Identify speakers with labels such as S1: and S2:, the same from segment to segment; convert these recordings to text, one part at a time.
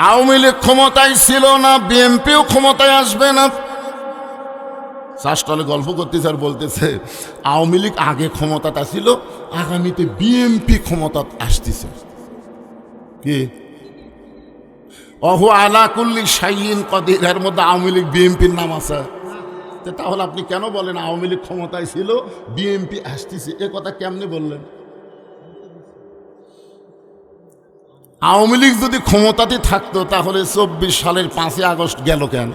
S1: আওয়ামী লীগ ক্ষমতায় ছিল না, বিএনপিও ক্ষমতায় আসবে না। শাসটলে গল্প করতেছে আর বলতেছে আওয়ামী লীগ আগে ক্ষমতাটা ছিল, আগামীতে বিএনপি ক্ষমতা আসতেছে। কি অহু আলা কুল্লি শাইইন কদির, এর মধ্যে আওয়ামী লীগ বিএনপির নাম আছে। তাহলে আপনি কেন বলেন আওয়ামী লীগ ক্ষমতায় ছিল, বিএনপি আসতেছে? এ কথা কেমনে বললেন? আওয়ামী লীগ যদি ক্ষমতাতে থাকতো তাহলে 24 সালের 5ই আগস্ট গেল কেন?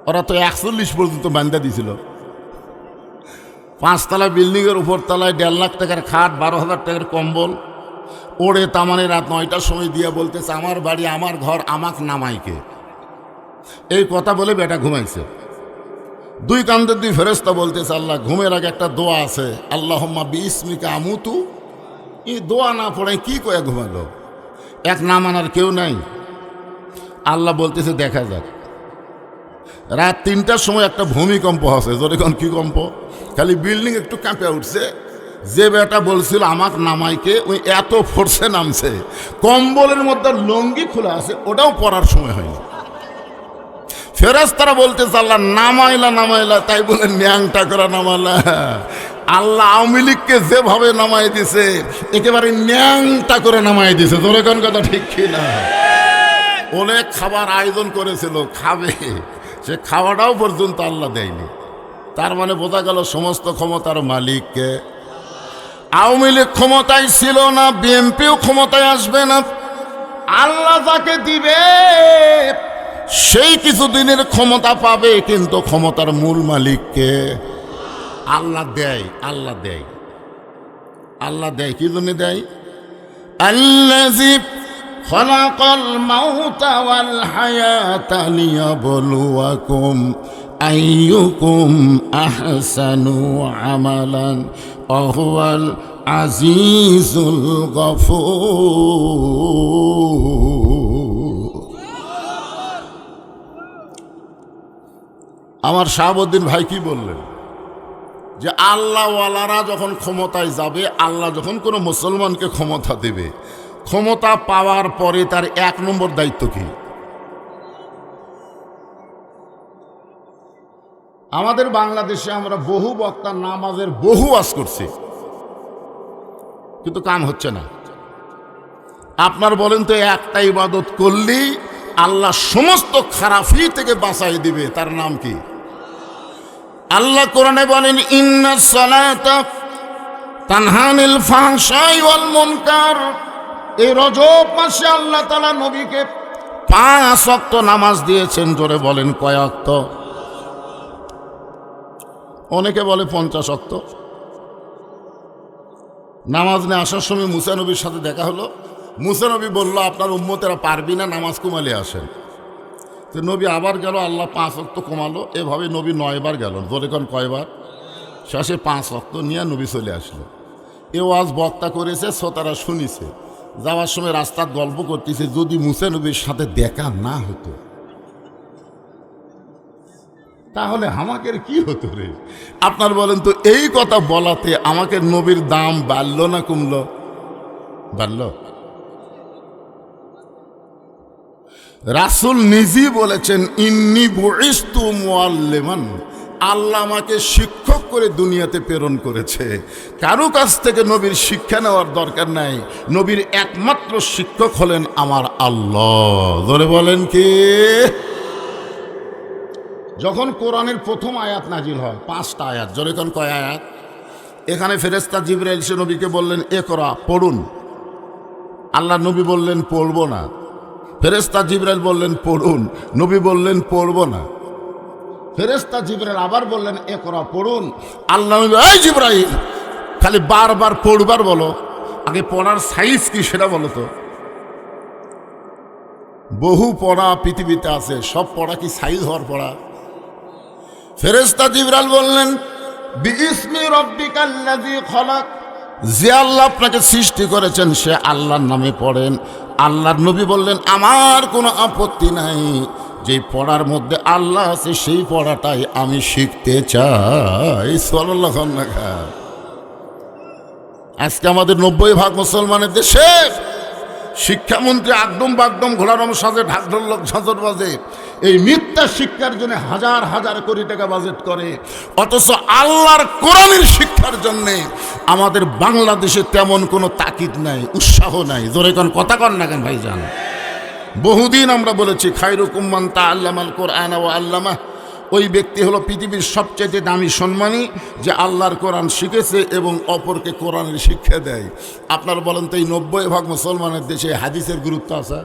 S1: ওরা তো 41 পর্যন্ত বান্ধা দিছিল। 5তলা বিল্ডিংয়ের উপর তলায় 1.5 লাখ টাকার খাট, 12,000 টাকার কম্বল, ওড়ে তামানে রাত 9টার সময় দিয়ে বলতেছে আমার বাড়ি আমার ঘর, আমাক নামাইকে। এই কথা বলে বেটা ঘুমাইছে। 2 কান্দের 2 ফেরেশতা বলতেছে আল্লাহ, ঘুমের আগে একটা দোয়া আছে, আল্লাহুম্মা বিইসমিকা আমুতু। এই দোয়া না পড়ে কি কয়ে ঘুমালো? এক না মানার কেউ নাই। আল্লাহ বলতেছে দেখা যাক। রাত 3টার সময় একটা ভূমিকম্প আছে। যখন কি কম্প, খালি বিল্ডিং একটু কাঁপে উঠছে। যে বেটা বলছিল আমাক নামাইকে, ওই এত ফোর্সে নামছে, কম্বলের মধ্যে লঙ্গি খোলা আছে, ওটাও পরার সময় হয়নি। ফেরেশতারা বলতেছে আল্লাহ নামাইলা নামাইলা, তাই বলে ন্যাংটা করে নামালা। আল্লাহ আওয়ামী লীগকে যেভাবে নামাই দিছে একেবারে ন্যাংটা করে নামাই দিছে। তোর কোন কথা ঠিক কিনা? অনেক খাবার আয়োজন করেছিল, খাবে, সে খাওয়াটাও পর্যন্ত আল্লাহ দেয়নি। তার মানে বোঝা গেল সমস্ত ক্ষমতার মালিককে। আওয়ামী লীগ ক্ষমতায় ছিল না, বিএনপিও ক্ষমতায় আসবে না। আল্লাহ যাকে দিবে সেই কিছুদিনের ক্ষমতা পাবে, কিন্তু ক্ষমতার মূল মালিককে আল্লাহ দেয়। আল্লাহ দেয়, আল্লাহ দেয়। কি জন্য দেয়? আল্লাযী খালাকাল মাউতা ওয়াল হায়াতা লিয়াবলুয়াকুম আইয়ুকুম আহসানু আমালান ওয়া হুয়াল আজিজুল গফুর। আমার শাহাবুদ্দিন ভাই কি বললেন যে আল্লাহওয়ালারা যখন ক্ষমতায় যাবে, আল্লাহ যখন কোনো মুসলমানকে ক্ষমতা দেবে, ক্ষমতা পাওয়ার পরে তার 1 নম্বর দায়িত্ব কি? আমাদের বাংলাদেশে আমরা বহু বক্তা নামাজের বহু ওয়াজ করছি, কিন্তু কাম হচ্ছে না। আপনার বলেন তো, একটা ইবাদত করলেই আল্লাহ সমস্ত খারাপি থেকে বাঁচাই দিবে, তার নাম কি? আল্লাহ কোরআনে বলেন ইন্নাস সালাতা তানহা আনিল ফাহশাই ওয়াল মুনকার। এই রজব মাসে আল্লাহ তাআলা নবীকে 5 ওয়াক্ত নামাজ দিয়েছেন। জোরে বলেন কয় ওয়াক্ত? অনেকে বলে 50 ওয়াক্ত। নামাজ নিয়ে আসার সময় মুসা নবীর সাথে দেখা হলো। মুসা নবী বলল আপনার উম্মতেরা পারবি না, নামাজ কমালে আসেন। তো নবী আবার গেল, আল্লাহ 5 ওয়াক্ত কমালো। এভাবে নবী 9 বার গেল। জোরে কোন কয়বার? শেষে 5 ওয়াক্ত নিয়ে নবী চলে আসলো। এ ওয়াজ বক্তা করেছে, শ্রোতারা শুনিছে। যাওয়ার সময় রাস্তার গল্প করতেছে, যদি মুসা নবীর সাথে দেখা না হতো তাহলে আমাকে কি হতো রে? আপনার বলেন তো, এই কথা বলাতে আমাকে নবীর দাম বাড়লো না কমলো? বাড়লো। রাসূল নিজেই বলেছেন ইন্নী বুইসতু মুআল্লিমান, আল্লাহ আমাকে শিক্ষক করে দুনিয়াতে প্রেরণ করেছে। কারো কাছ থেকে নবীর শিক্ষা নেওয়ার দরকার নাই। নবীর একমাত্র শিক্ষক হলেন আমার আল্লাহ। ধরে বলেন কি? যখন কোরআনের প্রথম আয়াত নাজিল হয়, 5টা আয়াত। জোরে কোন কয় আয়াত? এখানে ফেরেশতা জিবরাইল এসে নবীকে বললেন ইকরা, পড়ুন। আল্লাহ নবী বললেন পড়বো না। ফেরেশতা জিবরাইল বললেন পড়ুন, নবী বললেন পড়বো না। ফেরেশতা জিবরাইল আবার বললেন ইকরা, পড়ুন। আল্লাহ নবী এই জিবরাইল, খালি বারবার পড়বার বলো, আগে পড়ার সাইজ কি সেটা বলো তো। বহু পড়া পৃথিবীতে আছে, সব পড়া কি সাইজ হওয়ার পড়া? ফেরেশতা জিবরাইল বললেন বিইসমি রাব্বিকাল্লাযী খালাক, যে আল্লাহ আপনাকে সৃষ্টি করেছেন সে আল্লাহর নামে পড়েন। আল্লাহর নবী বললেন আমার কোনো আপত্তি নাই, যে পড়ার মধ্যে আল্লাহ আছে সেই পড়াটাই আমি শিখতে চাই। সাল্লাল্লাহু আলাইহি ওয়াসাল্লাম। আজকে আমাদের 90% মুসলমানের দেশে শিক্ষামন্ত্রী একদম বাগদম ঘোড়ারম সাজে ঢাকঢোল ঝাঁঝর বাজে, এই মিথ্যা শিক্ষার জন্য হাজার হাজার কোটি টাকা বাজেট করে, অথচ আল্লাহর কোরআনের শিক্ষার জন্যে আমাদের বাংলাদেশে তেমন কোনো তাকিদ নাই, উৎসাহ নাই। জোরে কোন কথা কন না কেন ভাইজান? বহুদিন আমরা বলেছি খায়রুকুম মান তাআল্লামাল কোরআন ওয়া আল্লামা, ওই ব্যক্তি হলো পৃথিবীর সবচেয়ে দামি সম্মানী যে আল্লাহর কোরআন শিখেছে এবং অপরকে কোরআনের শিক্ষা দেয়। আপনার বলেন তো এই 90% মুসলমানের দেশে হাদিসের গুরুত্ব আছে?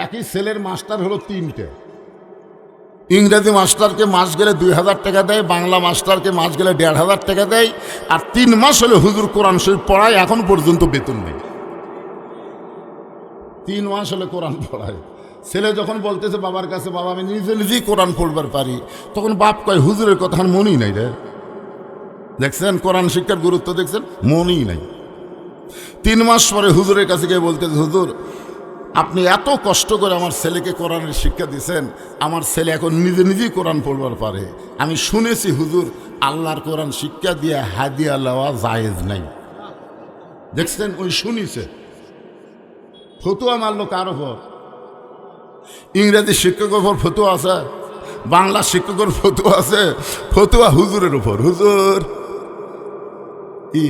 S1: একই ছেলের মাস্টার হলো 3টে। ইংরেজি মাস্টারকে মাস গেলে 2000 টাকা দেয়, বাংলা মাস্টারকে মাস গেলে 1500 টাকা দেয়, আর 3 মাস হলে হুজুর কোরআন শরীফ পড়ায়, এখন পর্যন্ত বেতন নেই। 3 মাস হলে কোরআন পড়ায়। ছেলে যখন বলতেছে বাবার কাছে, বাবা আমি নিজে নিজেই কোরআন পড়বার পারি, তখন বাপ কয় হুজুরের কথা আর মনই নাই রে। দেখছেন কোরআন শিক্ষার গুরুত্ব, দেখছেন? মনই নাই। 3 মাস পরে হুজুরের কাছে গিয়ে বলতেছে, হুজুর আপনি এত কষ্ট করে আমার ছেলেকে কোরআনের শিক্ষা দিয়েছেন, আমার ছেলে এখন নিজে নিজেই কোরআন পড়বার পারে। আমি শুনেছি হুজুর আল্লাহর কোরআন শিক্ষা দিয়ে হাদিয়া লওয়া জায়েজ নাই। দেখছেন, ওই শুনিছে, ফতুয়া মারল কার ওপর? ইংরেজি শিক্ষকের উপর ফতুয়া আছে, বাংলা শিক্ষকের ফতুয়া আছে, ফতুয়া হুজুরের উপর। হুজুর কি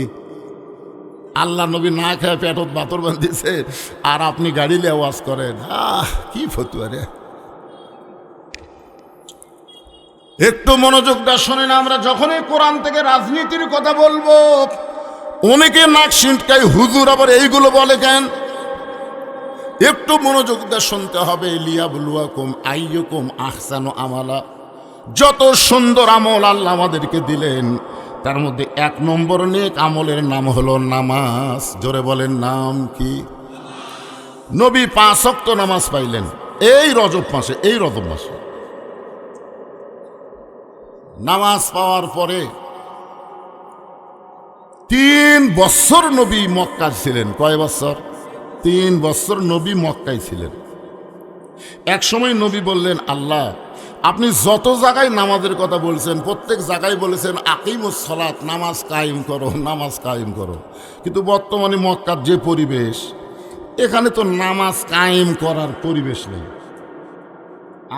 S1: আল্লাহ নবী না খেয়ে পেটত বাতর বাঁধিয়েছে, আর আপনি গাড়ি নিয়ে আওয়াজ করেন? কি ফতুয়া রে! একটু মনোযোগ দিয়ে শোনেন, আমরা যখনই কোরআন থেকে রাজনীতির কথা বলবো অনেকে নাক সিটকায়, হুজুর আবার এইগুলো বলে কেন? একটু মনোযোগ দিয়ে শুনতে হবে। লিয়াবলুয়াকুম আইয়ুকুম আহসানু আমালা, যত সুন্দর আমল আল্লাহ আমাদেরকে দিলেন তার মধ্যে 1 নম্বর নেক আমলের নাম হলো নামাজ। জোরে বলেন, নাম কি? নবী 5 ওয়াক্ত নামাজ পাইলেন এই রজব মাসে। এই রজব মাসে নামাজ পাওয়ার পরে 3 বছর নবী মক্কা ছিলেন। কয় বছর? 3 বছর নবী মক্কায় ছিলেন। এক সময় নবী বললেন, আল্লাহ আপনি যত জায়গায় নামাজের কথা বলছেন প্রত্যেক জায়গায় বলেছেন আকিমুস সালাত, নামাজ কায়েম করো, নামাজ কায়েম করো, কিন্তু বর্তমানে মক্কার যে পরিবেশ, এখানে তো নামাজ কায়েম করার পরিবেশ নেই।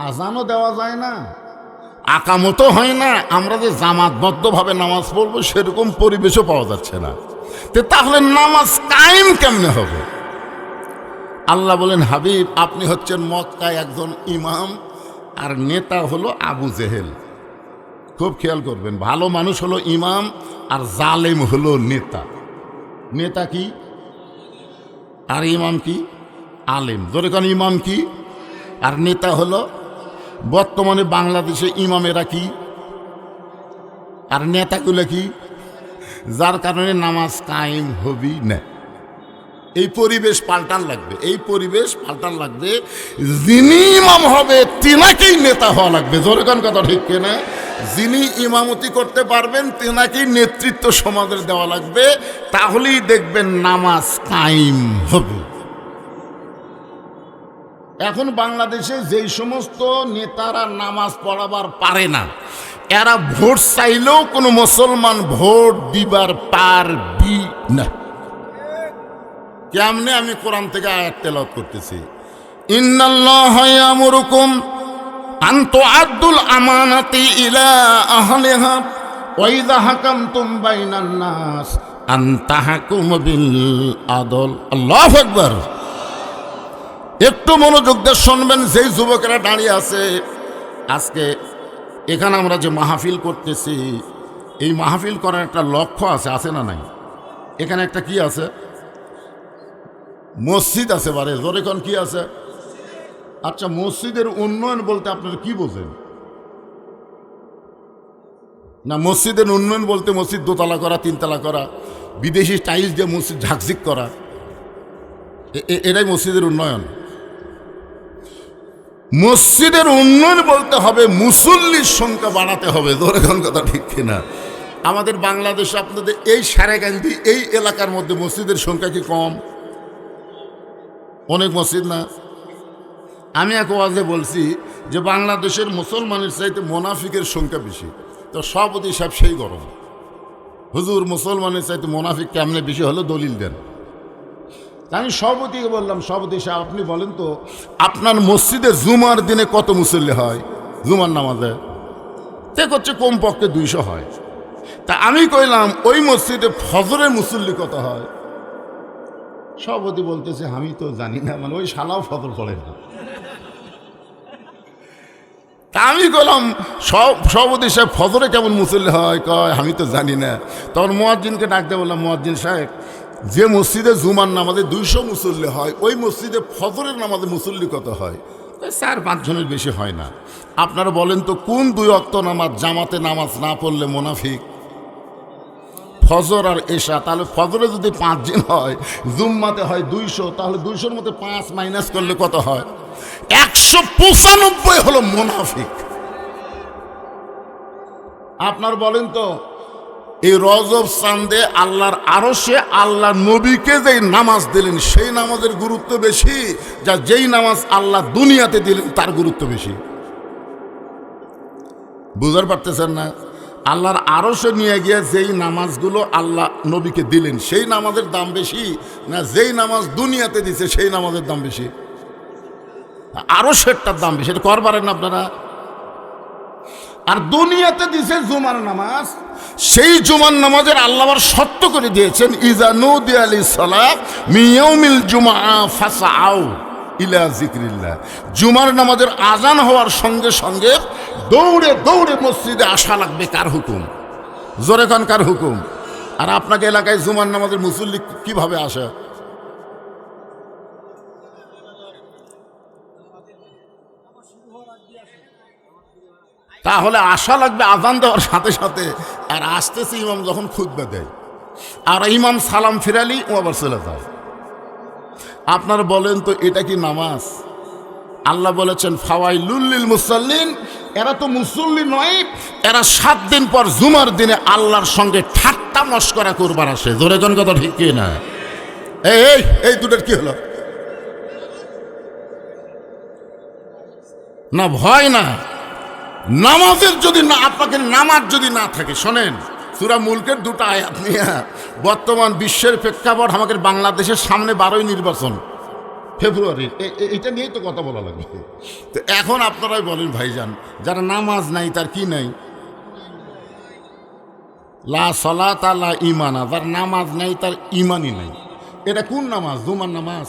S1: আজানও দেওয়া যায় না, আকামতো হয় না, আমরা যে জামাতবদ্ধভাবে নামাজ পড়বো সেরকম পরিবেশও পাওয়া যাচ্ছে না। তাহলে নামাজ কায়েম কেমনে হবে? আল্লাহ বলেন, হাবিব আপনি হচ্ছেন মক্কায় একজন ইমাম, আর নেতা হলো আবু জেহেল। খুব খেয়াল করবেন, ভালো মানুষ হলো ইমাম আর জালেম হলো নেতা। নেতা কি আর ইমাম কি? আলেম। ধরে কারণ ইমাম কি আর নেতা হলো, বর্তমানে বাংলাদেশে ইমামেরা কি আর নেতাগুলো কি? যার কারণে নামাজ কায়েম হবি না। এই পরিবেশ পাল্টান লাগবে, এই পরিবেশ পাল্টান লাগবে। যিনি ইমাম হবে তিনাকেই নেতা হওয়া লাগবে। জোরে কোন কথা ঠিক কিনা? যিনি ইমামতি করতে পারবেন তিনাকেই নেতৃত্ব সমাজের দেওয়া লাগবে, তাহলেই দেখবেন নামাজ কায়েম হবে। এখন বাংলাদেশে যেই সমস্ত নেতারা নামাজ পড়াবার পারে না, এরা ভোট চাইলেও কোনো মুসলমান ভোট দিবার পারবি না। কেমনে? আমি কোরআন থেকে আয়াত তেলাওয়াত করতেছি, ইন্নাল্লাহা ইয়ামুরুকুম আন তুআদ্দুল আমানাতি ইলা আহলিহা ওয়া ইযা হাকামতুম বাইনান নাস আন তাহকুমু বিল আদল। আল্লাহু আকবার। একটু মনোযোগ দিয়ে শুনবেন। যেই যুবকেরা দাঁড়িয়ে আছে আজকে এখানে, আমরা যে মাহফিল করতেছি, এই মাহফিল করার একটা লক্ষ্য আছে, আছে না নাই? এখানে একটা কি আছে? মসজিদ আছে। বারে জোরে কোন কি আছে? আচ্ছা, মসজিদের উন্নয়ন বলতে আপনারা কি বোঝেন? না, মসজিদের উন্নয়ন বলতে মসজিদ 2 তলা করা, 3 তলা করা, বিদেশি টাইলস দিয়ে মসজিদ ঝাকঝিক করা, এটাই মসজিদের উন্নয়ন। মসজিদের উন্নয়ন বলতে হবে মুসল্লির সংখ্যা বাড়াতে হবে। জোরে কোন কথা ঠিক কিনা? আমাদের বাংলাদেশে আপনাদের এই সারেগান্ধি এই এলাকার মধ্যে মসজিদের সংখ্যা কি কম? অনেক মসজিদ না? আমি এক ওয়াজে বলছি যে বাংলাদেশের মুসলমানের চাইতে মোনাফিকের সংখ্যা বেশি। তো সভাপতি সাহেব সেই গরম, হুজুর মুসলমানের চাইতে মোনাফিক কেমনে বেশি হলো? দলিল দেন। আমি সভাপতিকে বললাম, সভাপতি সাহেব আপনি বলেন তো আপনার মসজিদে জুমার দিনে কত মুসল্লি হয় জুমার নামাজে? তে করছে কমপক্ষে 200 হয়। তা আমি কইলাম ওই মসজিদে ফজরের মুসল্লি কত হয়? সভাপতি বলতেছে আমি তো জানি না, মানে ওই শালাও ফজর পড়ে না। তা আমি কইলাম সভাপতি সাহেব ফজরে কেমন মুসল্লি হয়? কয় আমি তো জানি না। তখন মুয়াজ্জিনকে ডাকতে বললাম, মুয়াজ্জিন সাহেব যে মসজিদে জুমার নামাজে 200 মুসল্লি হয় ওই মসজিদে ফজরের নামাজে মুসল্লি কত হয়? 4-5 জনের বেশি হয় না। আপনারা বলেন তো কোন 2 ওয়াক্ত নামাজ জামাতে নামাজ না পড়লে মুনাফিক? ফজর আর এশা। তাহলে ফজরে যদি 5 জন হয়, জুম্মাতে হয় 200, তাহলে 200-র মধ্যে 5 মাইনাস করলে কত হয়? 195 হলো মুনাফিক। আপনার বলেন তো এই রজব চাঁদে আল্লাহর আরশে আল্লাহ নবীকে যেই নামাজ দিলেন সেই নামাজের গুরুত্ব বেশি, যা যেই নামাজ আল্লাহ দুনিয়াতে দিলেন তার গুরুত্ব বেশি? বুঝতে পারতেছেন না? আল্লাহর আরশে নিয়ে গিয়ে যেই নামাজগুলো আল্লাহ নবীকে দিলেন সেই নামাজের দাম বেশি, না যেই নামাজ দুনিয়াতে দিছে সেই নামাজের দাম বেশি? আরশেরটার দাম বেশি। এটা কর পারেন না আপনারা? আর দুনিয়াতে দিছে জুমার নামাজ, সেই জুমার নামাজের আল্লাহ আবার শর্ত করে দিয়েছেন, ইজা নুদিয়া লিস-সালাত মিন ইয়াউমিল জুমআ ফাসআউ ইলা যিকরিল্লাহ। জুমার নামাজের আজান হওয়ার সঙ্গে সঙ্গে দৌড়ে দৌড়ে মসজিদে আসা লাগবে। কার হুকুম? জোরে কান, কার হুকুম? আর আপনাকে এলাকায় জুমার নামাজের মুসল্লি কিভাবে আসে? তাহলে আশা লাগবে আজান দেওয়ার সাথে সাথে। আর আসতেছে ইমাম যখন খুতবা দেয় আর ইমাম সালাম ফিরালি ও আবার চলে যায়। আপনারা বলেন তো এটা কি নামাজ? আল্লাহ বলেছেন ফাওয়াইলুল লিল মুসাল্লিন, এরা তো মুসল্লি নয়, এরা 7 দিন পর জুমার দিনে আল্লাহর সঙ্গে ঠাট্টা মশকরা করবার আসে। জোরে জন কথা ঠিক কি না? এই এই দুটোর কি হলো? না ভয় না, নামাজের যদি না আপনাকে নামাজ যদি না থাকে, শোনেন সূরা মুলকের 2টা আয়াত নিয়ে বর্তমান বিশ্বের প্রেক্ষাপট, আমাদের বাংলাদেশের সামনে 12ই নির্বাচন ফেব্রুয়ারি, এটা নিয়েই তো কথা বলা লাগবে। তো এখন আপনারাই বলেন ভাইজান, যারা নামাজ নাই তার কি নাই? লা সলাতা লা ঈমানা, যার নামাজ নাই তার ঈমানই নাই। এটা কোন নামাজ? জুমার নামাজ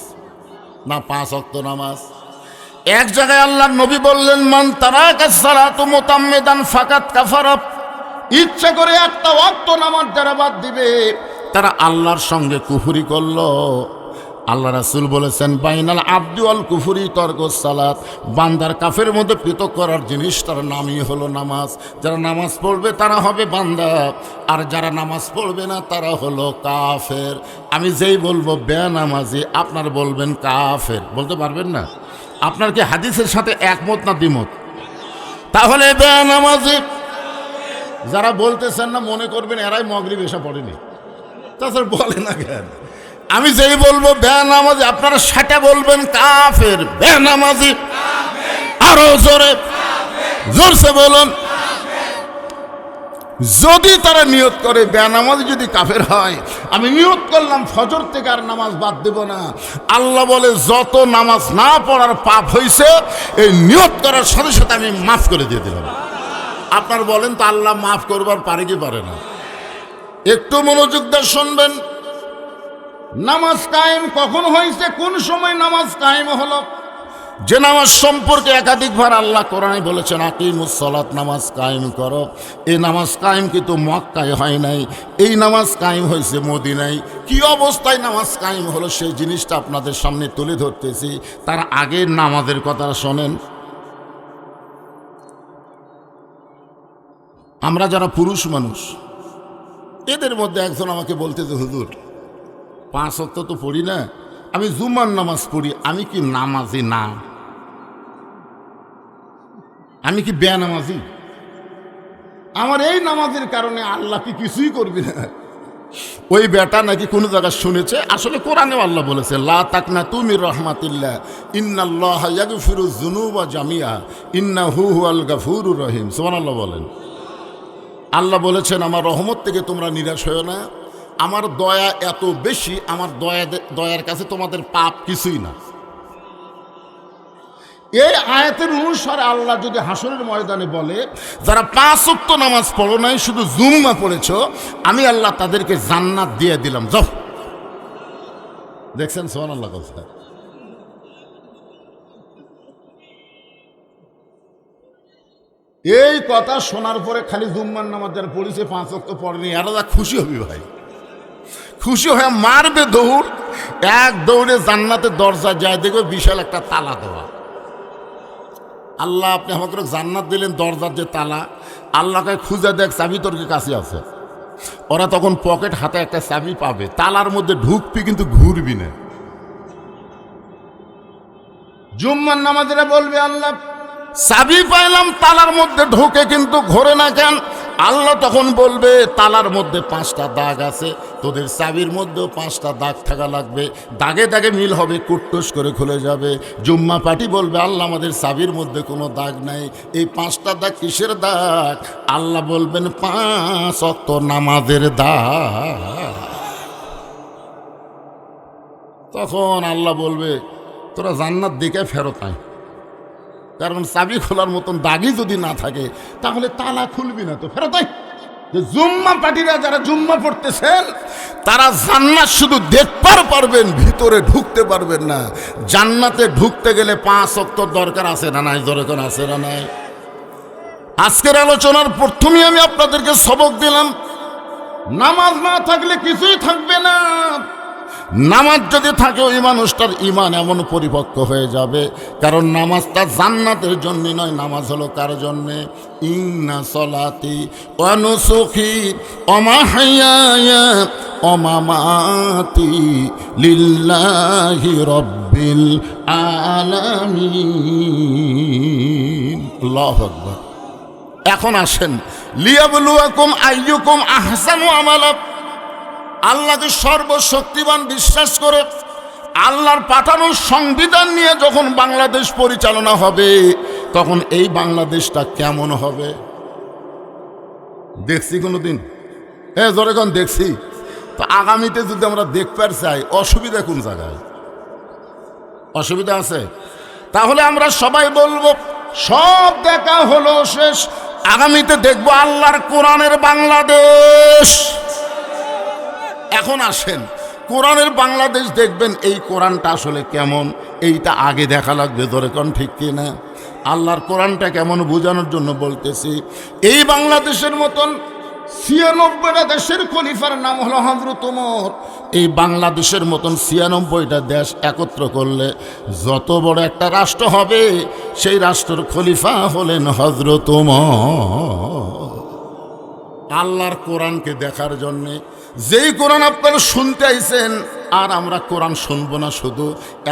S1: না 5 ওয়াক্ত নামাজ? এক জায়গায় আল্লাহর নবী বললেন, মান তারাকা সালাতু মুতাম্মিদান ফাকাত কাফারা, ইচ্ছা করে একটা ওয়াক্ত নামাজ যারা বাদ দিবে তারা আল্লাহর সঙ্গে কুফরি করলো। আল্লাহ রাসূল বলেছেন, বাইনাল আবদি ওয়াল কুফরি তরকুস সালাত, বান্দার কাফের মধ্যে পৃথক করার জিনিস তার নামই হলো নামাজ। যারা নামাজ পড়বে তারা হবে বান্দা, আর যারা নামাজ পড়বে না তারা হলো কাফের। আমি যেই বলবো বেনামাজি, আপনার বলবেন কাফের, বলতে পারবেন না? আপনার কি হাদিসের সাথে একমত না দ্বিমত? তাহলে বেনামাজি যারা বলতেছেন না মনে করবেন এরাই মাগরিব এসা পড়েনি। তাছাড়া বলে না কেন? আমি যেই বলবো বেনামাজি, আপনারা সেটা বলবেন কাফের। বেনামাজি আরো জোরে জোরসে বলুন। যদি তারা নিয়ত করে বেনামাজি যদি কাফের হয়, আমি নিয়ত করলাম ফজর থেকে আর নামাজ বাদ দেব না, আল্লাহ বলে যত নামাজ না পড়ার পাপ হয়েছে এই নিয়ত করার সাথে সাথে আমি মাফ করে দিয়ে দিলাম। আপনার বলেন তো আল্লাহ মাফ করবার পারে কি পারে না? একটু মনোযোগ দিয়ে শুনবেন। নামাজ কায়েম কখন হয়েছে? কোন সময় নামাজ কায়েম হলো? যে নামাজ সম্পর্কে একাধিকবার আল্লাহ কোরআনে বলেছেন আকিমুস সালাত, নামাজ কায়েম করো। এই নামাজ কায়েম কিন্তু মক্কায় হয় নাই, এই নামাজ কায়েম হয়েছে মদিনায়। কি অবস্থায় নামাজ কায়েম হলো সেই জিনিসটা আপনাদের সামনে তুলে ধরতেছি। তার আগের নামাজের কথা শোনেন। আমরা যারা পুরুষ মানুষ, এদের মধ্যে একজন আমাকে বলতেছে, হুজুর 5 ওয়াক্ত তো পড়ি না, আমি জুমার নামাজ পড়ি, আমি কি নামাজি না? আমি কি বেনামাজি? আমার এই নামাজের কারণে আল্লাহ কি কিছুই করবি না? ওই বেটা নাকি কোনো জায়গায় শুনেছে, আসলে কোরআনেও আল্লাহ বলেছে, লা তাকনাতু মির রাহমাতিল্লাহ ইন্নাল্লাহা ইয়াগফিরুয যুনুবা জামিআ ইন্নাহু হুয়াল গাফুরুর রহিম। সুবহানাল্লাহ বলেন। আল্লাহ বলেছেন আমার রহমত থেকে তোমরা নিরাশ হও না, আমার দয়া এত বেশি, আমার দয়ার কাছে তোমাদের পাপ কিছুই না। এই আয়াতের অনুসারে আল্লাহ যদি হাসরের ময়দানে বলে যারা 5 ওয়াক্ত নামাজ পড়ো নাই, শুধু জুম্মা পড়েছ, আমি আল্লাহ তাদেরকে জান্নাত দিয়ে দিলাম, যাও। দেখছেন সুবহানাল্লাহ কথা। এই কথা শোনার পরে খালি জুম্মার নামাজ যারা পড়েছে 5 ওয়াক্ত পড়েনি, এরা যা খুশি হবি ভাই, খুশি হয়ে মারবে দৌড়, এক দৌড়ে জান্নাতের দরজা যায়, দেখবে বিশাল একটা তালা দেওয়া। আল্লাহ আপনি আমাকে জান্নাত দিলেন, দরজার যে তালা, আল্লাহকে খুঁজে দেখ চাবি তোর কাছে আছে। ওরা তখন পকেট হাতে একটা চাবি পাবে, তালার মধ্যে ঢুকবি কিন্তু ঘুরবি না। জুম্মার নামাজেরা বলবে আল্লাহ চাবি পাইলাম, তালার মধ্যে ঢোকে কিন্তু ঘোরে না কেন? আল্লাহ তখন বলবে তালার মধ্যে 5টা দাগ আছে, তোদের চাবির মধ্যেও 5টা দাগ থাকা লাগবে, দাগে দাগে মিল হবে, কুট্টুস করে খুলে যাবে। জুম্মা পার্টি বলবে আল্লাহ আমাদের চাবির মধ্যে কোনো দাগ নাই, এই 5টা দাগ কিসের দাগ? আল্লাহ বলবেন 5 ওয়াক্ত নামাজের দাগ। তখন আল্লাহ বলবে তোরা জান্নাত দেখে ফেরত আয়, কারণ চাবি খোলার মতন দাগই যদি না থাকে তাহলে তালা খুলবি না, তো ফেরত আয়। জুম্মা পার্টিরা যারা জুম্মা পড়তেছেন তারা জান্নাত শুধু দেখতে পারবেন, ভিতরে ঢুকতে পারবেন না। জান্নাতে ঢুকতে গেলে 5 ওয়াক্ত দরকার আছে না নাই? দরকার আছে না নাই? আজকের আলোচনার প্রথমেই আমি আপনাদেরকে সবক দিলাম, নামাজ না থাকলে কিছুই থাকবে না। নামাজ যদি থাকে ওই মানুষটার ঈমান এমন পরিপক্ক হয়ে যাবে, কারণ নামাজটা জান্নাতের জন্য নয়, নামাজ হলো কার জন্যে? ইন্না সলাতি ওয়া নুসুকি ওয়া মাহইয়ায়া ওয়া মামাতি লিল্লাহি রাব্বিল আলামিন। আল্লাহু আকবার। এখন আসেন, লিয়াবলুয়াকুম আইয়ুকুম আহসানু আমালা। আল্লাহকে সর্বশক্তিমান বিশ্বাস করে আল্লাহর পাঠানো সংবিধান নিয়ে যখন বাংলাদেশ পরিচালনা হবে, তখন এই বাংলাদেশটা কেমন হবে? দেখছি কোনোদিন? যখন দেখছি, তো আগামীতে যদি আমরা দেখতে চাই, অসুবিধা কোন জায়গায়? অসুবিধা আছে? তাহলে আমরা সবাই বলবো সব দেখা হলো শেষ, আগামীতে দেখবো আল্লাহর কোরআনের বাংলাদেশ। এখন আসেন, কোরআনের বাংলাদেশ দেখবেন, এই কোরআনটা আসলে কেমন এইটা আগে দেখা লাগবে। ধরে কোন ঠিক কিনা? আল্লাহর কোরআনটা কেমন বোঝানোর জন্য বলতেছি। এই বাংলাদেশের মতন 96টা দেশের খলিফার নাম হলো হযরত ওমর। এই বাংলাদেশের মতন 96টা দেশ একত্র করলে যত বড় একটা রাষ্ট্র হবে, সেই রাষ্ট্রের খলিফা হলেন হযরত ওমর। আল্লাহর কোরআনকে দেখার জন্যে, যেই কোরআন আপনারা শুনতে আইছেন, আর আমরা কোরআন শুনবো না, শুধু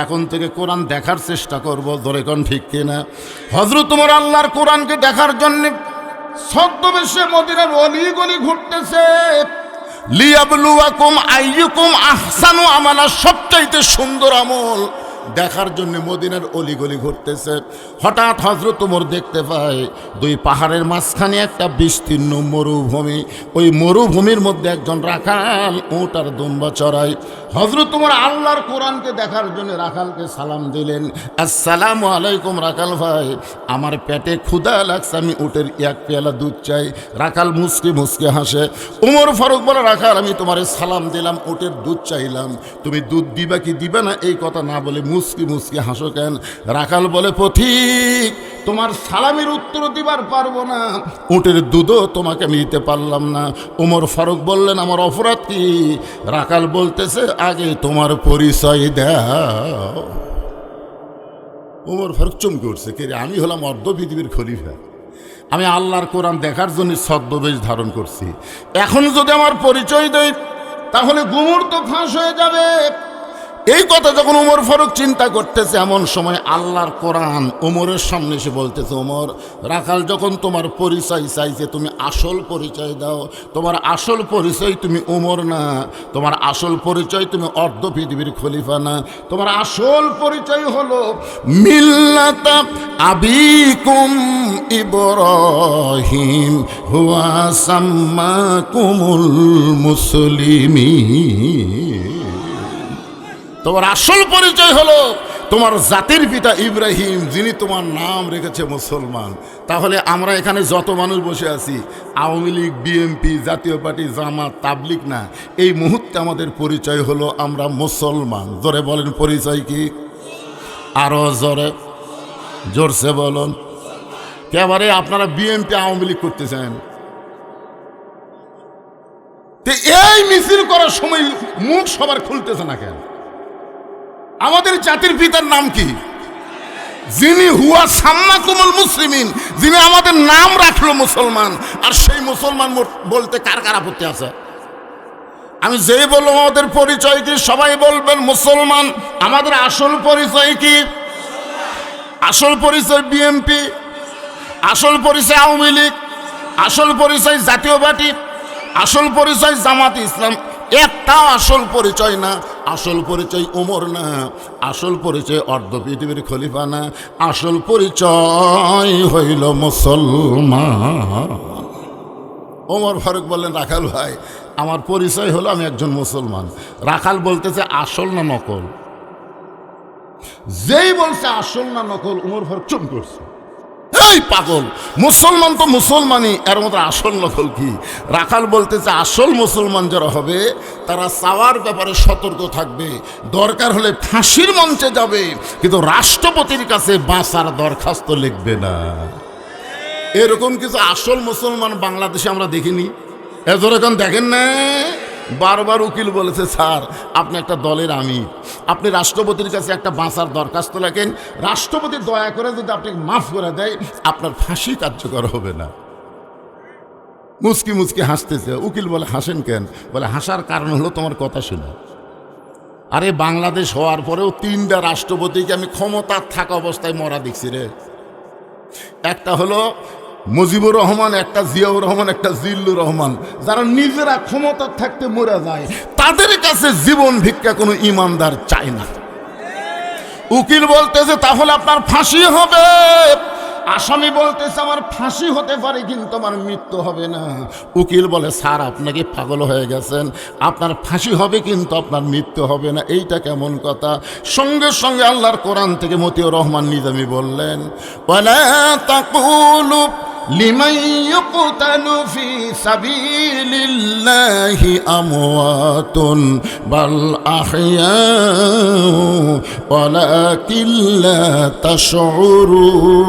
S1: এখন থেকে কোরআন দেখার চেষ্টা করবো। ধরে কোন ঠিক কিনা? হযরত ওমর আল্লাহর কোরআনকে দেখার জন্যে ছদ্মবেশে মদিনার অলিগলি ঘুরতেছে। লিয়াবলুয়াকুম আইয়ুকুম আহসানু আমালা, সবচাইতে সুন্দর আমল দেখার জন্য মদিনার অলিগলি ঘুরতেছে। হঠাৎ হযরত ওমর দেখতে পায় 2 পাহাড়ের মাঝখানে একটা বিস্তীর্ণ মরুভূমি। ওই মরুভূমির মধ্যে একজন রাখাল উট আর দুম্বা চড়ায়। হযরত ওমর আল্লাহর কোরআনকে দেখার জন্য রাখালকে সালাম দিলেন, আসসালামু আলাইকুম রাখাল ভাই, আমার পেটে ক্ষুধা লাগছে, আমি উটের 1 পেয়ালা দুধ চাই। রাখাল মুচকি মুচকি হাসে। ওমর ফারুক বলে, রাখাল আমি তোমারে সালাম দিলাম, উটের দুধ চাইলাম, তুমি দুধ দিবা কি দিবা না এই কথা না বলে মুচকি মুচকি হাসো কেন? রাখাল বলে, পথিক তোমার সালামের উত্তর দিবার পারবো না, উটের দুধও তোমাকে আমি দিতে পারলাম না। ওমর ফারুক বললেন, আমার অপরাধ কি? রাখাল বলতেছে, আগে তোমার পরিচয় দাও। ওমর ফারুক চমকে উঠছে, কে রে? আমি হলাম অর্ধ পৃথিবীর খলিফা, আমি আল্লাহর কোরআন দেখার জন্য ছদ্মবেশ ধারণ করছি, এখন যদি আমার পরিচয় দেই তাহলে গুমর তো ফাঁস হয়ে যাবে। এই কথা যখন ওমর ফারুক চিন্তা করতেছে, এমন সময় আল্লাহর কোরআন ওমরের সামনে এসে বলতেছে, ওমর, রাখাল যখন তোমার পরিচয় চাইছে, তুমি আসল পরিচয় দাও। তোমার আসল পরিচয় তুমি ওমর না, তোমার আসল পরিচয় তুমি অর্ধ পৃথিবীর খলিফা না, তোমার আসল পরিচয় হলো মিল্লাতা আবিকুম ইব্রাহিম হুয়া সাম্মাকুমুল মুসলিমিন। তোমার আসল পরিচয় হলো তোমার জাতির পিতা ইব্রাহিম, যিনি তোমার নাম রেখেছে মুসলমান। তাহলে আমরা এখানে যত মানুষ বসে আছি, আওয়ামী লীগ, বিএনপি, জাতীয় পার্টি, জামাত, তাবলিগ না, এই মুহূর্তে আমাদের পরিচয় হলো আমরা মুসলমান। জোরে বলেন পরিচয় কি? আরো জোরে, জোরসে বলুন। এবারে আপনারা বিএনপি, আওয়ামী লীগ করতেছেন, এই মিছিল করার সময় মুখ সবার খুলতেছে না কেন? আমাদের জাতির পিতার নাম কি? যিনি হুয়া সাম্মাকুমুল মুসলিমিন, যিনি আমাদের নাম রাখলো মুসলমান। আর সেই মুসলমান বলতে কার কার আপত্তি আছে? আমি যেই বললাম আমাদের পরিচয় কি, সবাই বলবেন মুসলমান। আমাদের আসল পরিচয় কি? আসল পরিচয় বিএনপি, আসল পরিচয় আওয়ামী লীগ, আসল পরিচয় জাতীয় পার্টি, আসল পরিচয় জামাত ইসলাম। একটাও আসল পরিচয় না। আসল পরিচয় ওমর না, আসল পরিচয় অর্ধ পৃথিবীর খলিফা না, আসল পরিচয় হইল মুসলমান। ওমর ফারুক বললেন, রাখাল ভাই, আমার পরিচয় হলো আমি একজন মুসলমান। রাখাল বলতেছে আসল না নকল? যেই বলছে আসল না নকল, ওমর ফারুক চুপ করছে। এই পাগল, মুসলমান তো মুসলমানই, এর মধ্যে আসল নকল কি? রাখাল বলতেছে আসল মুসলমান যারা হবে তারা চাওয়ার ব্যাপারে সতর্ক থাকবে, দরকার হলে ফাঁসির মঞ্চে যাবে, কিন্তু রাষ্ট্রপতির কাছে বাঁচার দরখাস্ত লিখবে না। এরকম কিছু আসল মুসলমান বাংলাদেশে আমরা দেখিনি। এরকম দেখেন না? বারবার উকিল বলেছে, স্যার আপনি একটা দলের আমির, আপনি রাষ্ট্রপতির কাছে একটা বাঁচার দরখাস্ত লেখেন, রাষ্ট্রপতি দয়া করে যদি আপনাকে মাফ করে দেয়, আপনার ফাঁসি কার্যকর হবে না। মুচকি মুচকি হাসতেছে। উকিল বলে, হাসেন কেন? বলে, হাসার কারণ হলো তোমার কথা শুনে। আরে বাংলাদেশ হওয়ার পরেও 3টা রাষ্ট্রপতিকে আমি ক্ষমতার থাকা অবস্থায় মরা দেখছি রে। একটা হলো মুজিবুর রহমান, একটা জিয়াউর রহমান, একটা জিল্লুর রহমান, যারা নিজেরা ক্ষমতার থাকতে মরে যায়, তাদের কাছে জীবন ভিক্ষা কোনো ইমানদার চায় না। উকিল বলতেছে তাহলে আপনার ফাঁসি হবে। আসামি বলতেছে আমার ফাঁসি হতে পারে, কিন্তু আমার মৃত্যু হবে না। উকিল বলে, স্যার আপনাকে পাগল হয়ে গেছেন, আপনার ফাঁসি হবে কিন্তু আপনার মৃত্যু হবে না। এইটা কেমন কথা? সঙ্গে সঙ্গে আল্লাহর কোরআন থেকে মতিউর রহমান নিজামী বললেন, ওয়ালা তাকুলু লিমান ইউকতালু ফি সাবিলিল্লাহি আমওয়াতুন বাল আহইয়াউ ওয়ালাকিন লা তাশউরুন।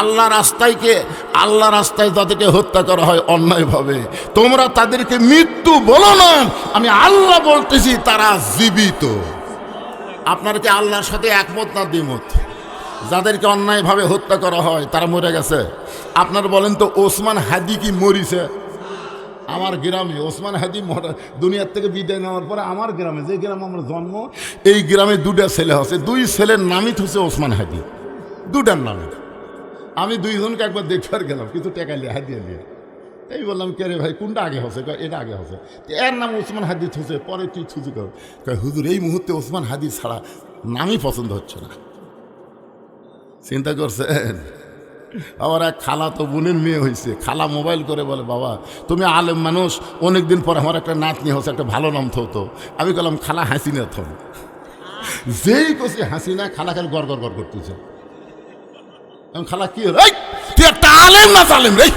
S1: আল্লাহ রাস্তায় তাদেরকে হত্যা করা হয় অন্যায়ভাবে, তোমরা তাদেরকে মৃত্যু বলো না, আমি আল্লাহ বলতেছি তারা জীবিত। আপনারা কি আল্লাহর সাথে একমত না দ্বিমত? যাদেরকে অন্যায়ভাবে হত্যা করা হয় তারা মরে গেছে। আপনারা বলেন তো, ওসমান হাদি কি মরিছে? আমার গ্রামে ওসমান হাদি দুনিয়ার থেকে বিদায় নেওয়ার পরে আমার গ্রামে, যে গ্রামে আমার জন্ম, এই গ্রামে 2টা ছেলে আছে। 2 ছেলের নামই হচ্ছে ওসমান হাদি, 2টার নামে। আমি 2 জনকে একবার দেখবার গেলাম, কিছু টাকা নিয়ে হাদিয়া নিয়ে। এই বললাম, কে রে ভাই, কোনটা আগে হচ্ছে? এটা আগে হচ্ছে। এর নাম ওসমান হাদি হচ্ছে, পরে তুই ছুচি কর। হুজুর এই মুহূর্তে ওসমান হাদি ছাড়া নামই পছন্দ হচ্ছে না। চিন্তা করছেন? আমার এক খালা তো বোনের মেয়ে হয়েছে, খালা মোবাইল করে বলে, বাবা তুমি আলেম মানুষ, অনেকদিন পর আমার একটা নাতনি হচ্ছে, একটা ভালো নাম থতো। আমি বললাম, খালা হাসিনা থন। যেই কছি হাসিনা, খালা খালি গড় গড় গড় করতেছে। খালা কি, তুই একটা আলেম না জালেম রে,